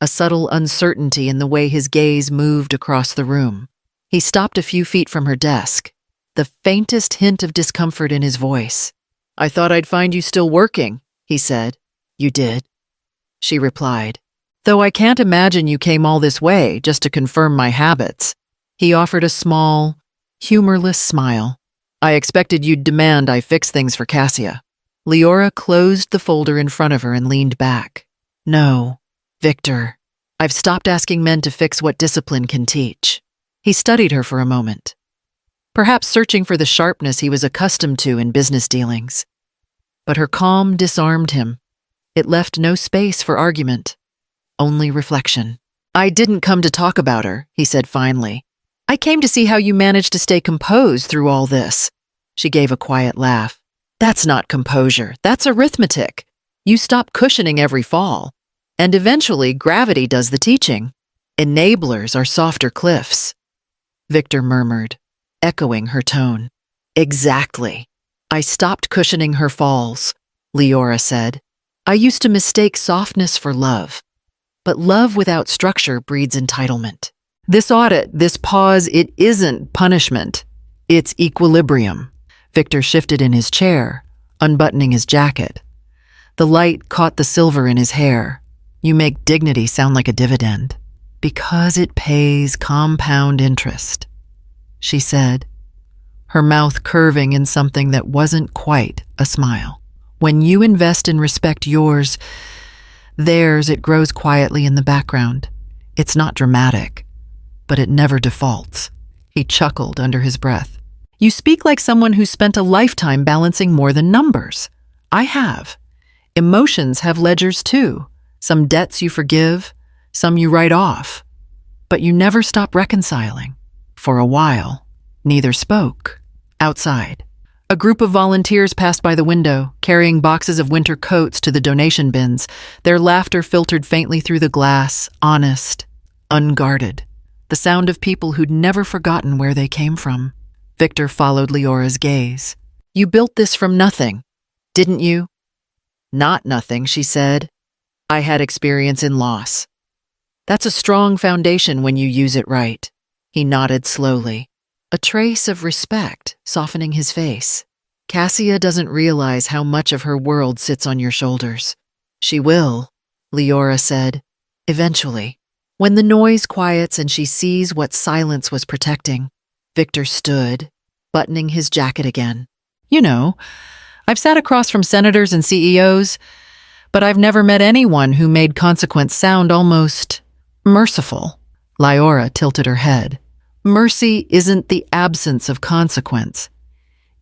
a subtle uncertainty in the way his gaze moved across the room. He stopped a few feet from her desk, the faintest hint of discomfort in his voice. "I thought I'd find you still working," he said. "You did," she replied. "Though I can't imagine you came all this way just to confirm my habits." He offered a small, humorless smile. "I expected you'd demand I fix things for Cassia." Leora closed the folder in front of her and leaned back. "No, Victor, I've stopped asking men to fix what discipline can teach." He studied her for a moment, perhaps searching for the sharpness he was accustomed to in business dealings. But her calm disarmed him. It left no space for argument, only reflection. "I didn't come to talk about her," he said finally. "I came to see how you managed to stay composed through all this." She gave a quiet laugh. "That's not composure, that's arithmetic. You stop cushioning every fall, and eventually gravity does the teaching. Enablers are softer cliffs." Victor murmured, echoing her tone. "Exactly. I stopped cushioning her falls," Leora said. "I used to mistake softness for love, but love without structure breeds entitlement. This audit, this pause, it isn't punishment. It's equilibrium." Victor shifted in his chair, unbuttoning his jacket. The light caught the silver in his hair. "You make dignity sound like a dividend." "Because it pays compound interest," she said, her mouth curving in something that wasn't quite a smile. "When you invest and respect theirs, it grows quietly in the background. It's not dramatic, but it never defaults." He chuckled under his breath. "You speak like someone who's spent a lifetime balancing more than numbers. I have. Emotions have ledgers too. Some debts you forgive, some you write off. But you never stop reconciling." For a while, neither spoke. Outside, a group of volunteers passed by the window, carrying boxes of winter coats to the donation bins. Their laughter filtered faintly through the glass, honest, unguarded. The sound of people who'd never forgotten where they came from. Victor followed Leora's gaze. "You built this from nothing, didn't you?" "Not nothing," she said. "I had experience in loss. That's a strong foundation when you use it right." He nodded slowly, a trace of respect softening his face. "Cassia doesn't realize how much of her world sits on your shoulders." "She will," Leora said, "eventually. When the noise quiets and she sees what silence was protecting." Victor stood, buttoning his jacket again. "You know, I've sat across from senators and CEOs, but I've never met anyone who made consequence sound almost merciful." Leora tilted her head. "Mercy isn't the absence of consequence.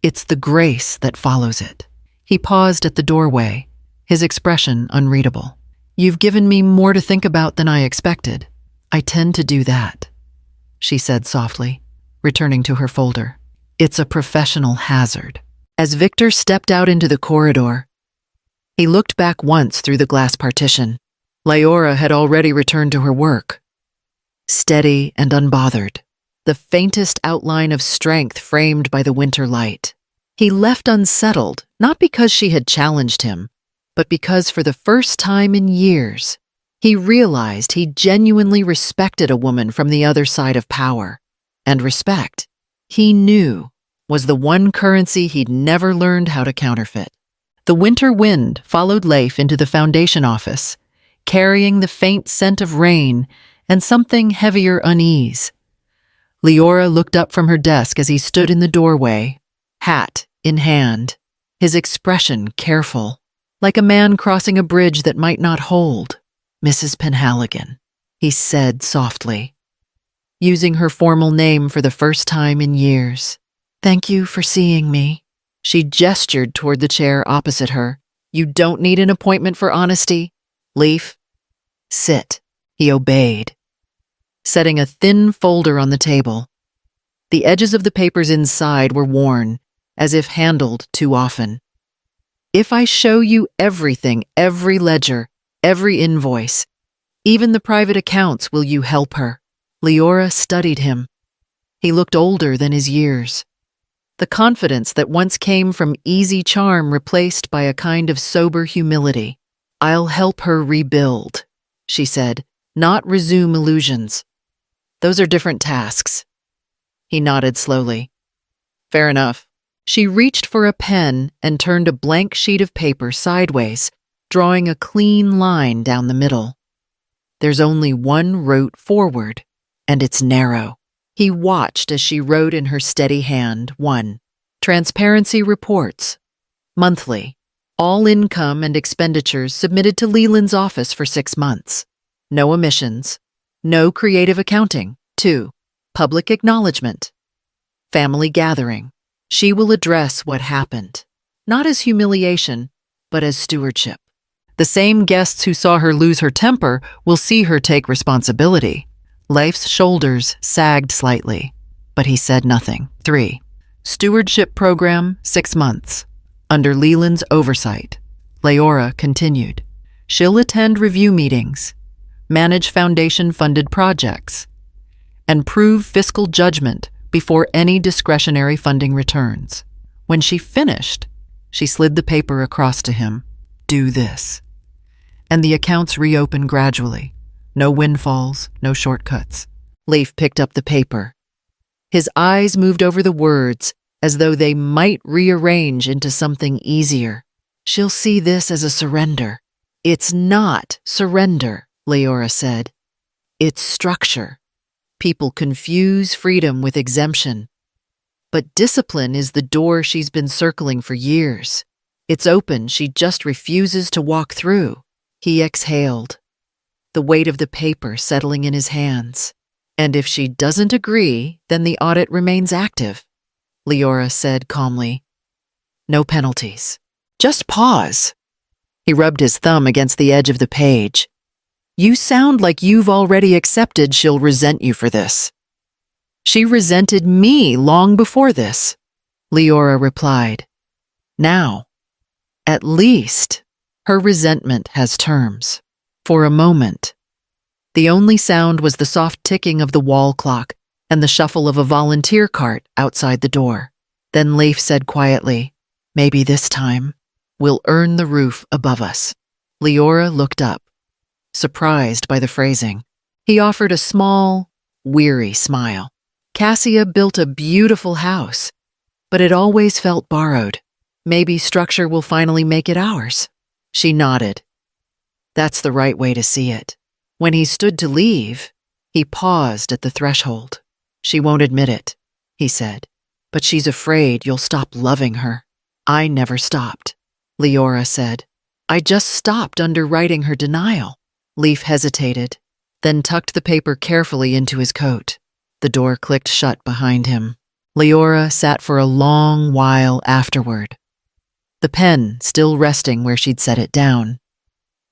It's the grace that follows it." He paused at the doorway, his expression unreadable. "You've given me more to think about than I expected. I tend to do that," she said softly, returning to her folder. "It's a professional hazard." As Victor stepped out into the corridor, he looked back once through the glass partition. Leora had already returned to her work, steady and unbothered, the faintest outline of strength framed by the winter light. He left unsettled, not because she had challenged him, but because for the first time in years, He realized he genuinely respected a woman from the other side of power. And respect, he knew, was the one currency he'd never learned how to counterfeit. The winter wind followed Leif into the foundation office, carrying the faint scent of rain and something heavier unease. Leora looked up from her desk as he stood in the doorway, hat in hand, his expression careful, like a man crossing a bridge that might not hold. "Mrs. Penhaligon," he said softly, using her formal name for the first time in years. "Thank you for seeing me." She gestured toward the chair opposite her. "You don't need an appointment for honesty. Leif, sit." He obeyed, setting a thin folder on the table. The edges of the papers inside were worn, as if handled too often. "If I show you everything, every ledger, every invoice, even the private accounts, will you help her?" Leora studied him. He looked older than his years. The confidence that once came from easy charm replaced by a kind of sober humility. "I'll help her rebuild," she said, "not resume illusions. Those are different tasks." He nodded slowly. "Fair enough." She reached for a pen and turned a blank sheet of paper sideways, drawing a clean line down the middle. "There's only one route forward, and it's narrow." He watched as she wrote in her steady hand. 1. Transparency reports. Monthly. All income and expenditures submitted to Leland's office for 6 months. No omissions. No creative accounting. 2. Public acknowledgement. Family gathering. She will address what happened, not as humiliation, but as stewardship. The same guests who saw her lose her temper will see her take responsibility. Leif's shoulders sagged slightly, but he said nothing. 3. Stewardship program, 6 months. Under Leland's oversight. Leora continued. She'll attend review meetings, manage foundation-funded projects, and prove fiscal judgment before any discretionary funding returns. When she finished, she slid the paper across to him. "Do this." And the accounts reopened gradually. No windfalls, no shortcuts. Leif picked up the paper. His eyes moved over the words as though they might rearrange into something easier. "She'll see this as a surrender." "It's not surrender," Leora said. "It's structure. People confuse freedom with exemption. But discipline is the door she's been circling for years. It's open, she just refuses to walk through." He exhaled, the weight of the paper settling in his hands. "And if she doesn't agree, then the audit remains active," Leora said calmly. "No penalties. Just pause." He rubbed his thumb against the edge of the page. "You sound like you've already accepted she'll resent you for this." "She resented me long before this," Leora replied. "Now, at least, her resentment has terms." For a moment, the only sound was the soft ticking of the wall clock and the shuffle of a volunteer cart outside the door. Then Leif said quietly, "Maybe this time, we'll earn the roof above us." Leora looked up, surprised by the phrasing. He offered a small, weary smile. "Cassia built a beautiful house, but it always felt borrowed. Maybe structure will finally make it ours." She nodded. That's the right way to see it. When he stood to leave, he paused at the threshold. "She won't admit it," he said, "but she's afraid you'll stop loving her." "I never stopped," Leora said. "I just stopped underwriting her denial." Leif hesitated, then tucked the paper carefully into his coat. The door clicked shut behind him. Leora sat for a long while afterward, the pen still resting where she'd set it down.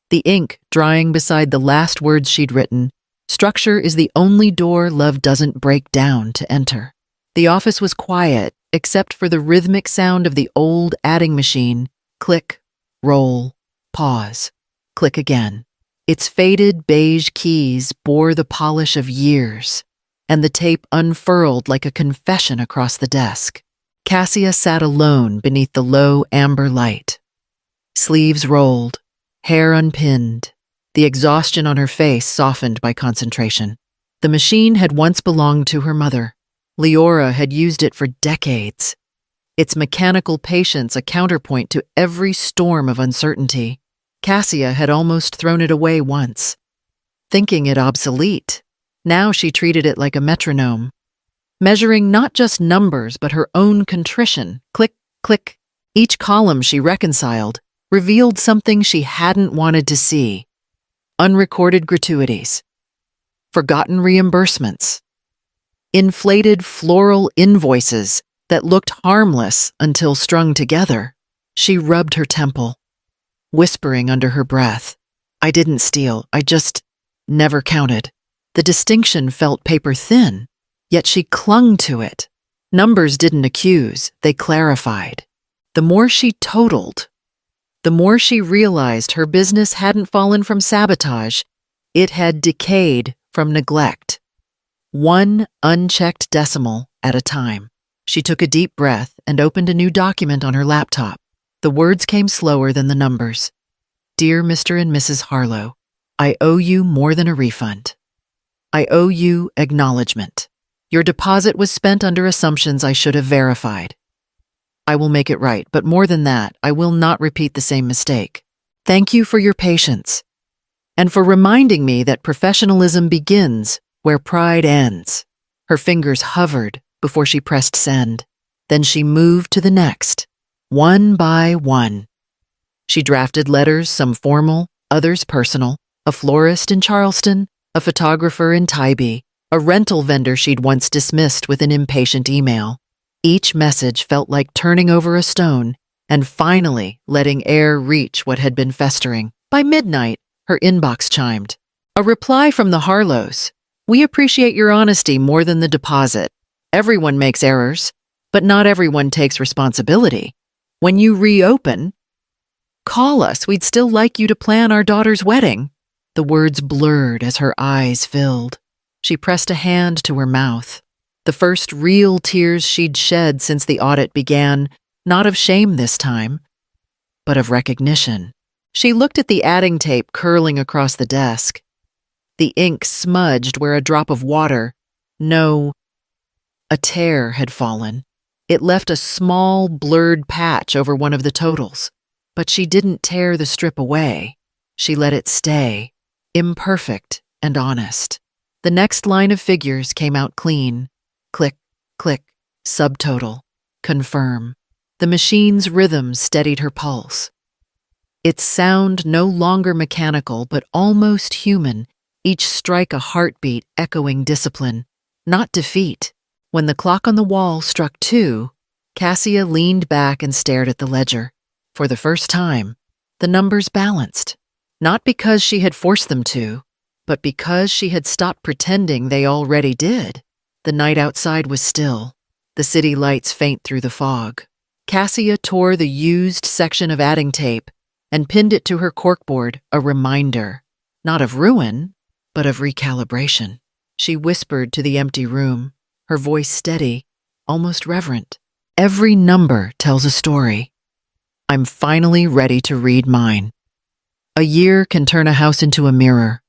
The ink drying beside the last words she'd written. Structure is the only door love doesn't break down to enter. The office was quiet, except for the rhythmic sound of the old adding machine. Click, roll, pause, click again. Its faded beige keys bore the polish of years, and the tape unfurled like a confession across the desk. Cassia sat alone beneath the low amber light. Sleeves rolled, hair unpinned, The exhaustion on her face softened by concentration. The machine had once belonged to her mother. Leora had used it for decades. Its mechanical patience a counterpoint to every storm of uncertainty. Cassia had almost thrown it away once, thinking it obsolete. Now she treated it like a metronome, measuring not just numbers but her own contrition. Click, click. Each column she reconciled revealed something she hadn't wanted to see. Unrecorded gratuities, forgotten reimbursements, inflated floral invoices that looked harmless until strung together. She rubbed her temple, whispering under her breath, "I didn't steal, I just never counted." The distinction felt paper-thin, yet she clung to it. Numbers didn't accuse, they clarified. The more she totaled, the more she realized her business hadn't fallen from sabotage, it had decayed from neglect. One unchecked decimal at a time. She took a deep breath and opened a new document on her laptop. The words came slower than the numbers. "Dear Mr. and Mrs. Harlow, I owe you more than a refund. I owe you acknowledgement. Your deposit was spent under assumptions I should have verified. I will make it right, but more than that, I will not repeat the same mistake. Thank you for your patience, and for reminding me that professionalism begins where pride ends." Her fingers hovered before she pressed send. Then she moved to the next, one by one. She drafted letters, some formal, others personal, a florist in Charleston, a photographer in Tybee, a rental vendor she'd once dismissed with an impatient email. Each message felt like turning over a stone and finally letting air reach what had been festering. By midnight, her inbox chimed. A reply from the Harlows. "We appreciate your honesty more than the deposit. Everyone makes errors, but not everyone takes responsibility. When you reopen, call us. We'd still like you to plan our daughter's wedding." The words blurred as her eyes filled. She pressed a hand to her mouth. The first real tears she'd shed since the audit began, not of shame this time, but of recognition. She looked at the adding tape curling across the desk. The ink smudged where a drop of water, no, a tear had fallen. It left a small, blurred patch over one of the totals. But she didn't tear the strip away. She let it stay, imperfect and honest. The next line of figures came out clean. Click, click, subtotal, confirm. The machine's rhythm steadied her pulse. Its sound no longer mechanical, but almost human, each strike a heartbeat echoing discipline, not defeat. When the clock on the wall struck 2, Cassia leaned back and stared at the ledger. For the first time, the numbers balanced, not because she had forced them to, but because she had stopped pretending they already did. The night outside was still, the city lights faint through the fog. Cassia tore the used section of adding tape and pinned it to her corkboard, a reminder, not of ruin, but of recalibration. She whispered to the empty room, her voice steady, almost reverent. "Every number tells a story. I'm finally ready to read mine. A year can turn a house into a mirror."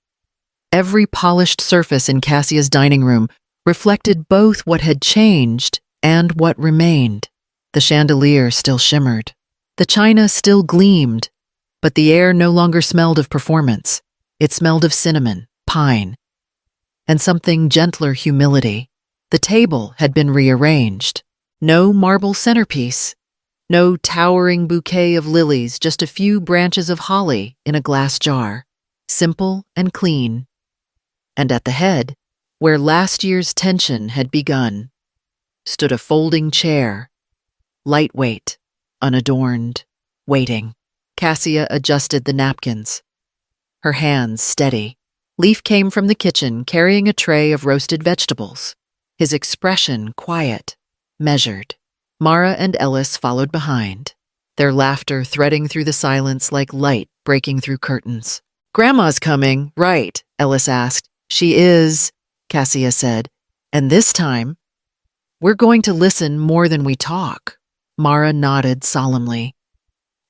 Every polished surface in Cassia's dining room reflected both what had changed and what remained. The chandelier still shimmered. The china still gleamed, but the air no longer smelled of performance. It smelled of cinnamon, pine, and something gentler humility. The table had been rearranged. No marble centerpiece, no towering bouquet of lilies, just a few branches of holly in a glass jar, simple and clean. And at the head, where last year's tension had begun, stood a folding chair, lightweight, unadorned, waiting. Cassia adjusted the napkins, her hands steady. Leaf came from the kitchen carrying a tray of roasted vegetables, his expression quiet, measured. Mara and Ellis followed behind, their laughter threading through the silence like light breaking through curtains. "Grandma's coming, right?" Ellis asked. "She is," Cassia said. "And this time, we're going to listen more than we talk." Mara nodded solemnly,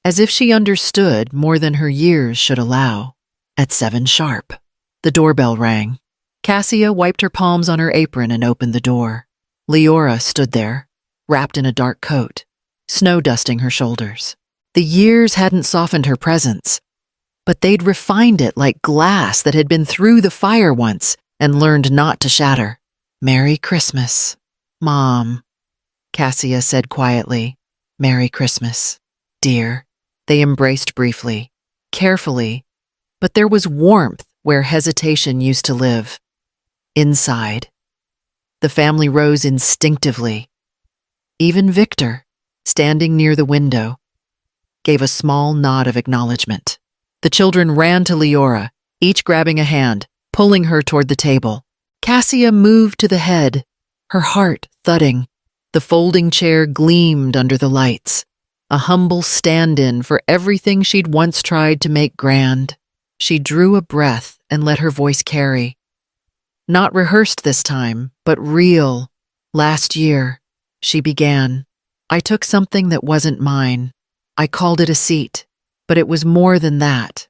as if she understood more than her years should allow. At 7 sharp. The doorbell rang. Cassia wiped her palms on her apron and opened the door. Leora stood there, wrapped in a dark coat, snow dusting her shoulders. The years hadn't softened her presence, but they'd refined it like glass that had been through the fire once and learned not to shatter. "Merry Christmas, Mom," Cassia said quietly. "Merry Christmas, dear." They embraced briefly, carefully, but there was warmth where hesitation used to live. Inside, the family rose instinctively. Even Victor, standing near the window, gave a small nod of acknowledgement. The children ran to Leora, each grabbing a hand, pulling her toward the table. Cassia moved to the head, her heart thudding. The folding chair gleamed under the lights, a humble stand-in for everything she'd once tried to make grand. She drew a breath and let her voice carry. Not rehearsed this time, but real. "Last year," she began, "I took something that wasn't mine. I called it a seat, but it was more than that.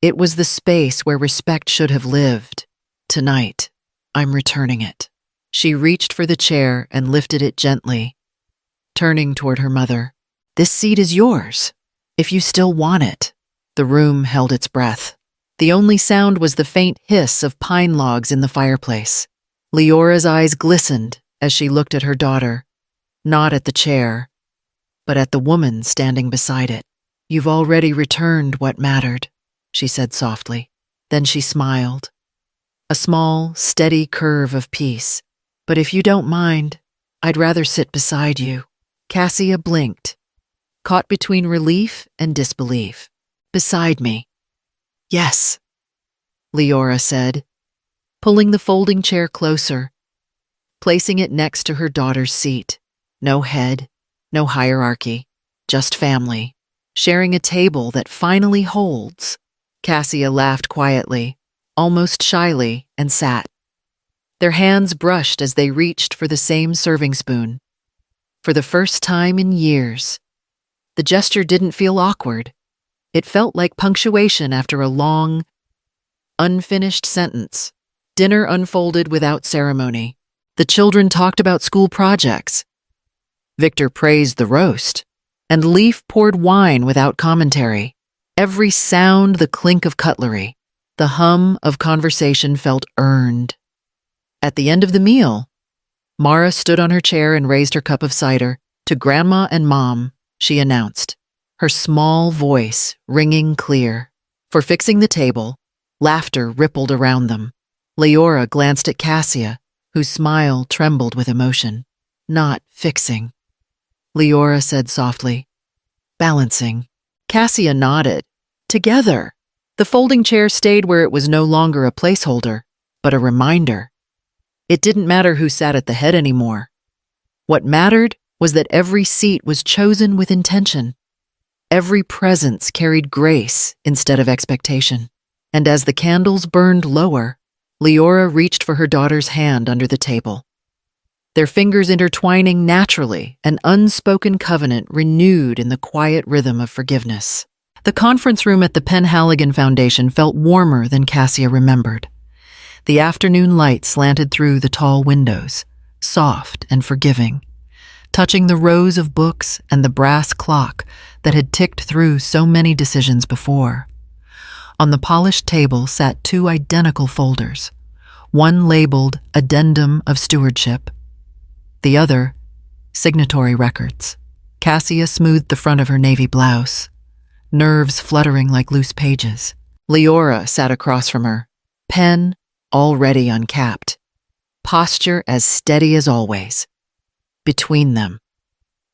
It was the space where respect should have lived. Tonight, I'm returning it." She reached for the chair and lifted it gently, turning toward her mother. "This seat is yours, if you still want it." The room held its breath. The only sound was the faint hiss of pine logs in the fireplace. Leora's eyes glistened as she looked at her daughter, not at the chair, but at the woman standing beside it. "You've already returned what mattered," she said softly. Then she smiled, a small, steady curve of peace. "But if you don't mind, I'd rather sit beside you." Cassia blinked, caught between relief and disbelief. "Beside me?" "Yes," Leora said, pulling the folding chair closer, placing it next to her daughter's seat. No head, no hierarchy, just family, sharing a table that finally holds. Cassia laughed quietly, almost shyly, and sat. Their hands brushed as they reached for the same serving spoon. For the first time in years, the gesture didn't feel awkward. It felt like punctuation after a long, unfinished sentence. Dinner unfolded without ceremony. The children talked about school projects. Victor praised the roast, and Leaf poured wine without commentary. Every sound, the clink of cutlery, the hum of conversation felt earned. At the end of the meal, Mara stood on her chair and raised her cup of cider. "To Grandma and Mom," she announced, her small voice ringing clear. For fixing the table, laughter rippled around them. Leora glanced at Cassia, whose smile trembled with emotion. "Not fixing," Leora said softly. "Balancing." Cassia nodded. Together. The folding chair stayed where it was no longer a placeholder, but a reminder. It didn't matter who sat at the head anymore. What mattered was that every seat was chosen with intention. Every presence carried grace instead of expectation. And as the candles burned lower, Leora reached for her daughter's hand under the table. Their fingers intertwining naturally, an unspoken covenant renewed in the quiet rhythm of forgiveness. The conference room at the Penn Halligan Foundation felt warmer than Cassia remembered. The afternoon light slanted through the tall windows, soft and forgiving, touching the rows of books and the brass clock that had ticked through so many decisions before. On the polished table sat 2 identical folders, one labeled Addendum of Stewardship, the other Signatory Records. Cassia smoothed the front of her navy blouse, nerves fluttering like loose pages. Leora sat across from her, pen already uncapped, posture as steady as always. Between them,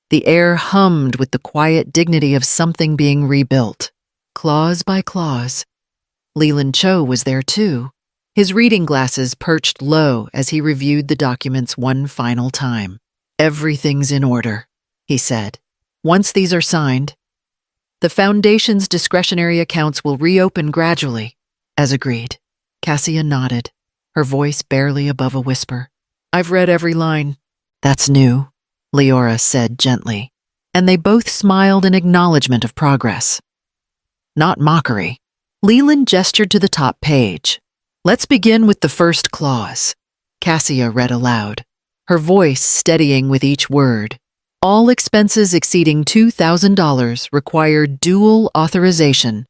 the air hummed with the quiet dignity of something being rebuilt, clause by clause. Leland Cho was there too, his reading glasses perched low as he reviewed the documents one final time. "Everything's in order," he said. "Once these are signed, the Foundation's discretionary accounts will reopen gradually, as agreed." Cassia nodded, her voice barely above a whisper. "I've read every line." "That's new," Leora said gently, and they both smiled in acknowledgement of progress. Not mockery, Leland gestured to the top page. Let's begin with the first clause. Cassia read aloud, her voice steadying with each word. All expenses exceeding $2,000 require dual authorization.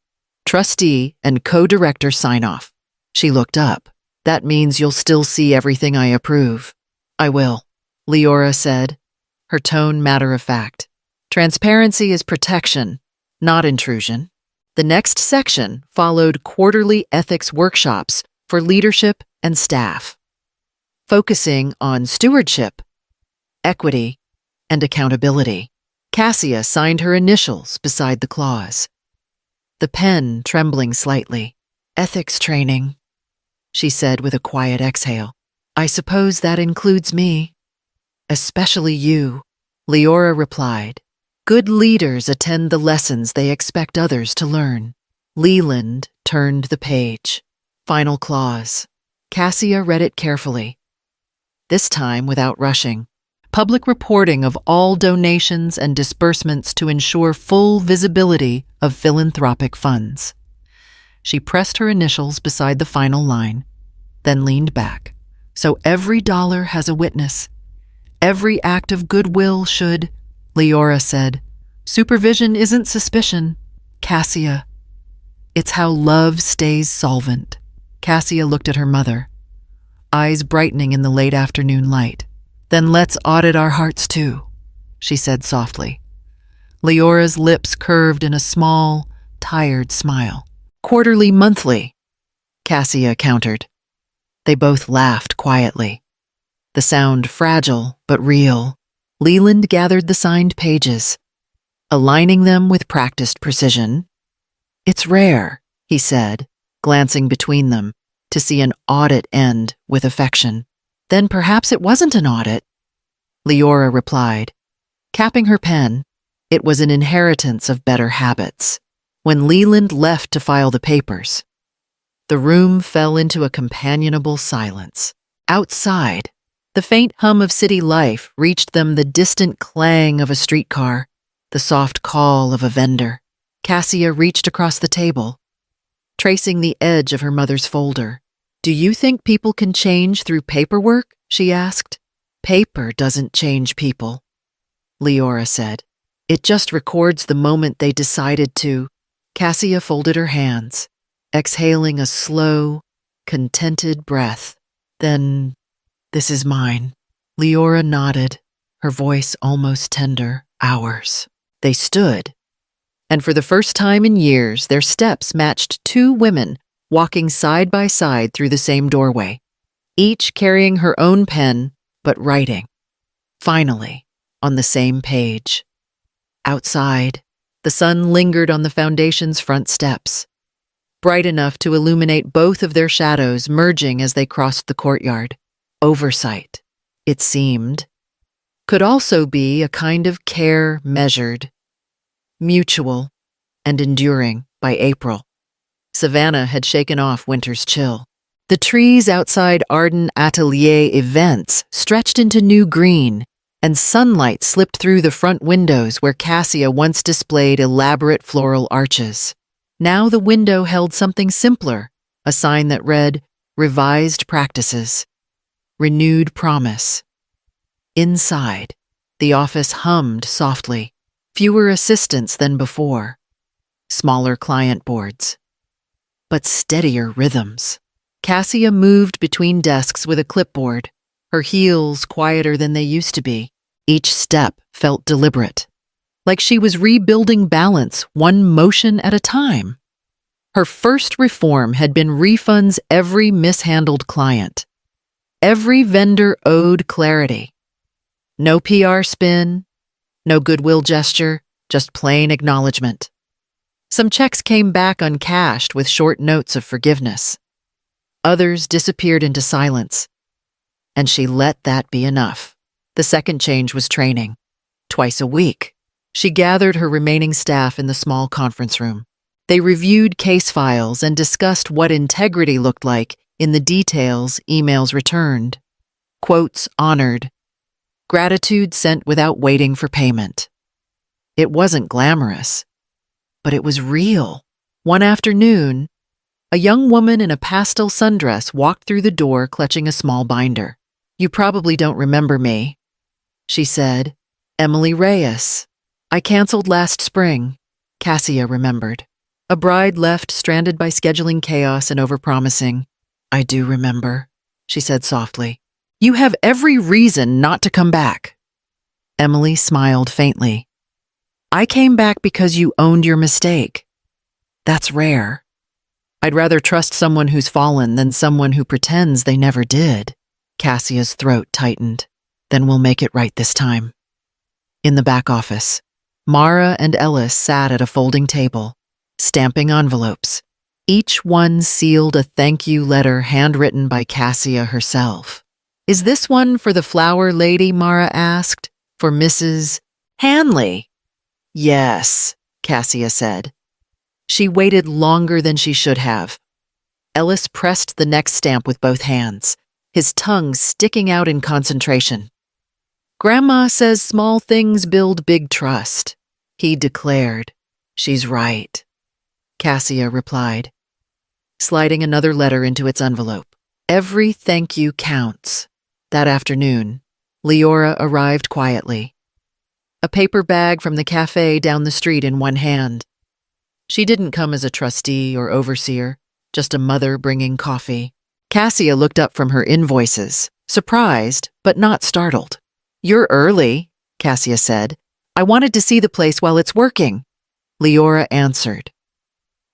Trustee and co-director sign-off. She looked up. That means you'll still see everything I approve. I will, Leora said, her tone matter-of-fact. Transparency is protection, not intrusion. The next section followed quarterly ethics workshops for leadership and staff, focusing on stewardship, equity, and accountability. Cassia signed her initials beside the clause, the pen trembling slightly. Ethics training, she said with a quiet exhale. I suppose that includes me. Especially you, Leora replied. Good leaders attend the lessons they expect others to learn. Leland turned the page. Final clause. Cassia read it carefully, this time without rushing. Public reporting of all donations and disbursements to ensure full visibility of philanthropic funds. She pressed her initials beside the final line, then leaned back. So every dollar has a witness. Every act of goodwill should, Leora said. Supervision isn't suspicion, Cassia. It's how love stays solvent. Cassia looked at her mother, eyes brightening in the late afternoon light. Then let's audit our hearts too, she said softly. Leora's lips curved in a small, tired smile. Quarterly, monthly, Cassia countered. They both laughed quietly. The sound fragile but real. Leland gathered the signed pages, aligning them with practiced precision. It's rare, he said, glancing between them, to see an audit end with affection. Then perhaps it wasn't an audit, Leora replied, capping her pen. It was an inheritance of better habits. When Leland left to file the papers, the room fell into a companionable silence. Outside, the faint hum of city life reached them, the distant clang of a streetcar, the soft call of a vendor. Cassia reached across the table, tracing the edge of her mother's folder. Do you think people can change through paperwork? She asked. Paper doesn't change people, Leora said. It just records the moment they decided to. Cassia folded her hands, exhaling a slow, contented breath. Then, this is mine. Leora nodded, her voice almost tender. Ours. They stood, and for the first time in years, their steps matched two women walking side by side through the same doorway, each carrying her own pen, but writing, finally, on the same page. Outside, the sun lingered on the foundation's front steps, bright enough to illuminate both of their shadows merging as they crossed the courtyard. Oversight, it seemed, could also be a kind of care measured, mutual, and enduring by April. Savannah had shaken off winter's chill. The trees outside Arden Atelier Events stretched into new green, and sunlight slipped through the front windows where Cassia once displayed elaborate floral arches. Now the window held something simpler, a sign that read, Revised Practices, Renewed Promise. Inside, the office hummed softly, fewer assistants than before, smaller client boards, but steadier rhythms. Cassia moved between desks with a clipboard, her heels quieter than they used to be. Each step felt deliberate, like she was rebuilding balance one motion at a time. Her first reform had been refunds every mishandled client. Every vendor owed clarity. No PR spin, no goodwill gesture, just plain acknowledgement. Some checks came back uncashed with short notes of forgiveness. Others disappeared into silence, and she let that be enough. The second change was training. Twice a week, she gathered her remaining staff in the small conference room. They reviewed case files and discussed what integrity looked like in the details emails returned. Quotes honored. Gratitude sent without waiting for payment. It wasn't glamorous, but it was real. One afternoon, A young woman in a pastel sundress walked through the door clutching a small binder. "You probably don't remember me," she said. "Emily Reyes. I canceled last spring," Cassia remembered. A bride left stranded by scheduling chaos and overpromising. "I do remember," she said softly. "You have every reason not to come back." Emily smiled faintly. "I came back because you owned your mistake. That's rare. I'd rather trust someone who's fallen than someone who pretends they never did." Cassia's throat tightened. "Then we'll make it right this time." In the back office, Mara and Ellis sat at a folding table, stamping envelopes. Each one sealed a thank you letter handwritten by Cassia herself. "Is this one for the flower lady?" Mara asked. "For Mrs. Hanley?" "Yes," Cassia said. She waited longer than she should have. Ellis pressed the next stamp with both hands, his tongue sticking out in concentration. "Grandma says small things build big trust," he declared. "She's right," Cassia replied, sliding another letter into its envelope. Every thank you counts. That afternoon, Leora arrived quietly, a paper bag from the cafe down the street in one hand. She didn't come as a trustee or overseer, just a mother bringing coffee. Cassia looked up from her invoices, surprised but not startled. "You're early," Cassia said. "I wanted to see the place while it's working," Leora answered,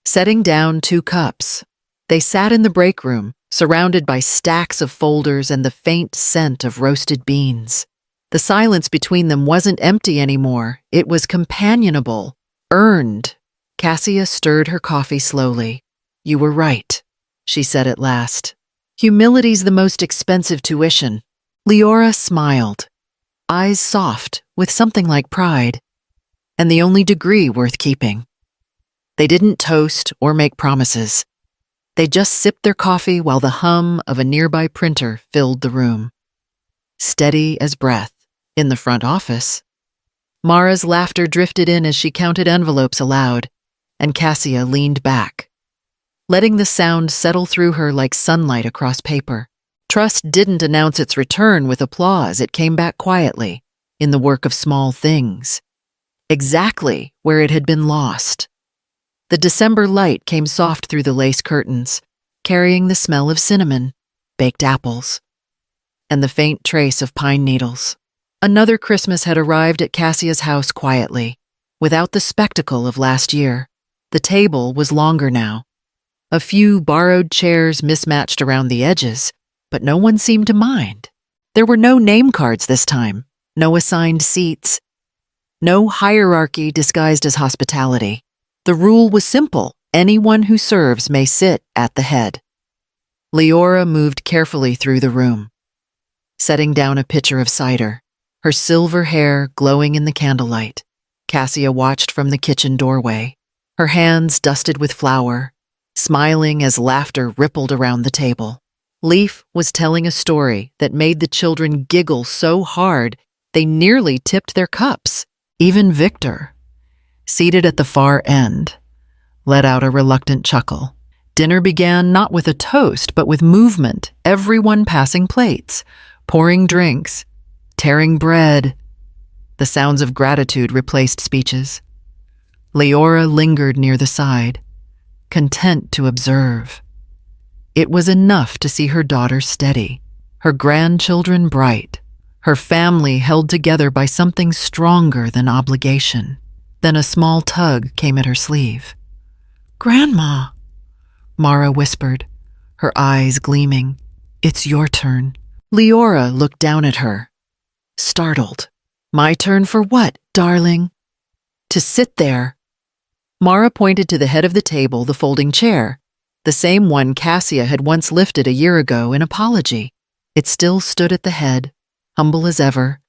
setting down 2 cups. They sat in the break room, surrounded by stacks of folders and the faint scent of roasted beans. The silence between them wasn't empty anymore. It was companionable, earned. Cassia stirred her coffee slowly. "You were right," she said at last. "Humility's the most expensive tuition." Leora smiled, eyes soft with something like pride, and the only degree worth keeping. They didn't toast or make promises. They just sipped their coffee while the hum of a nearby printer filled the room. Steady as breath. In the front office, Mara's laughter drifted in as she counted envelopes aloud, and Cassia leaned back, letting the sound settle through her like sunlight across paper. Trust didn't announce its return with applause. It came back quietly, in the work of small things, exactly where it had been lost. The December light came soft through the lace curtains, carrying the smell of cinnamon, baked apples, and the faint trace of pine needles. Another Christmas had arrived at Cassia's house quietly, without the spectacle of last year. The table was longer now. A few borrowed chairs mismatched around the edges, but no one seemed to mind. There were no name cards this time, no assigned seats, no hierarchy disguised as hospitality. The rule was simple: anyone who serves may sit at the head. Leora moved carefully through the room, setting down a pitcher of cider, her silver hair glowing in the candlelight. Cassia watched from the kitchen doorway, her hands dusted with flour, smiling as laughter rippled around the table. Leaf was telling a story that made the children giggle so hard they nearly tipped their cups. Even Victor, seated at the far end, let out a reluctant chuckle. Dinner began not with a toast, but with movement, everyone passing plates, pouring drinks, tearing bread. The sounds of gratitude replaced speeches. Leora lingered near the side, content to observe. It was enough to see her daughter steady, her grandchildren bright, her family held together by something stronger than obligation. Then a small tug came at her sleeve. "Grandma," Mara whispered, her eyes gleaming. "It's your turn." Leora looked down at her, startled. "My turn for what, darling?" "To sit there." Mara pointed to the head of the table, the folding chair, the same one Cassia had once lifted a year ago in apology. It still stood at the head, humble as ever,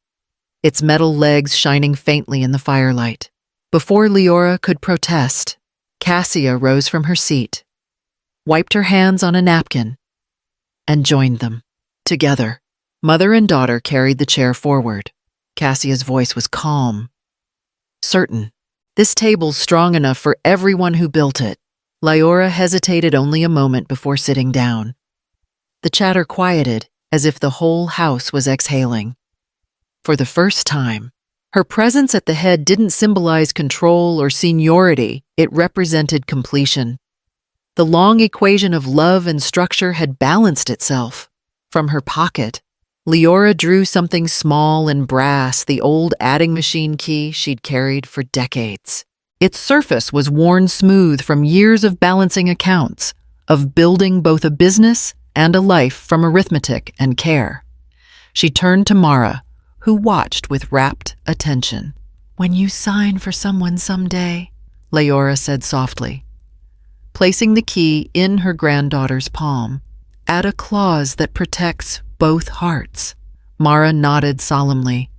its metal legs shining faintly in the firelight. Before Leora could protest, Cassia rose from her seat, wiped her hands on a napkin, and joined them. Together, mother and daughter carried the chair forward. Cassia's voice was calm, certain. "This table's strong enough for everyone who built it. Leora hesitated only a moment before sitting down. The chatter quieted, as if the whole house was exhaling. For the first time, her presence at the head didn't symbolize control or seniority, it represented completion. The long equation of love and structure had balanced itself. From her pocket, Leora drew something small and brass, the old adding machine key she'd carried for decades. Its surface was worn smooth from years of balancing accounts, of building both a business and a life from arithmetic and care. She turned to Mara, who watched with rapt attention. "When you sign for someone someday," Leora said softly, placing the key in her granddaughter's palm, "add a clause that protects both hearts." Mara nodded solemnly,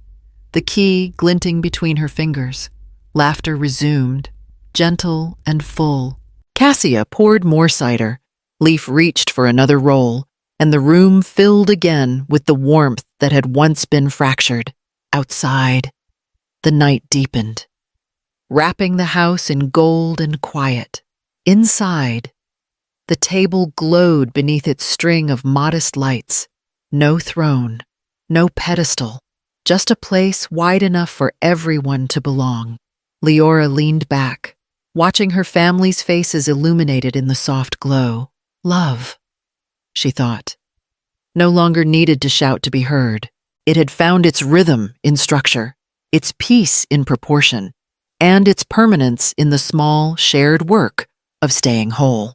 the key glinting between her fingers. Laughter resumed, gentle and full. Cassia poured more cider. Leaf reached for another roll, and the room filled again with the warmth that had once been fractured. Outside, the night deepened, wrapping the house in gold and quiet. Inside, the table glowed beneath its string of modest lights. No throne, no pedestal, just a place wide enough for everyone to belong. Leora leaned back, watching her family's faces illuminated in the soft glow. Love, she thought, no longer needed to shout to be heard. It had found its rhythm in structure, its peace in proportion, and its permanence in the small, shared work of staying whole.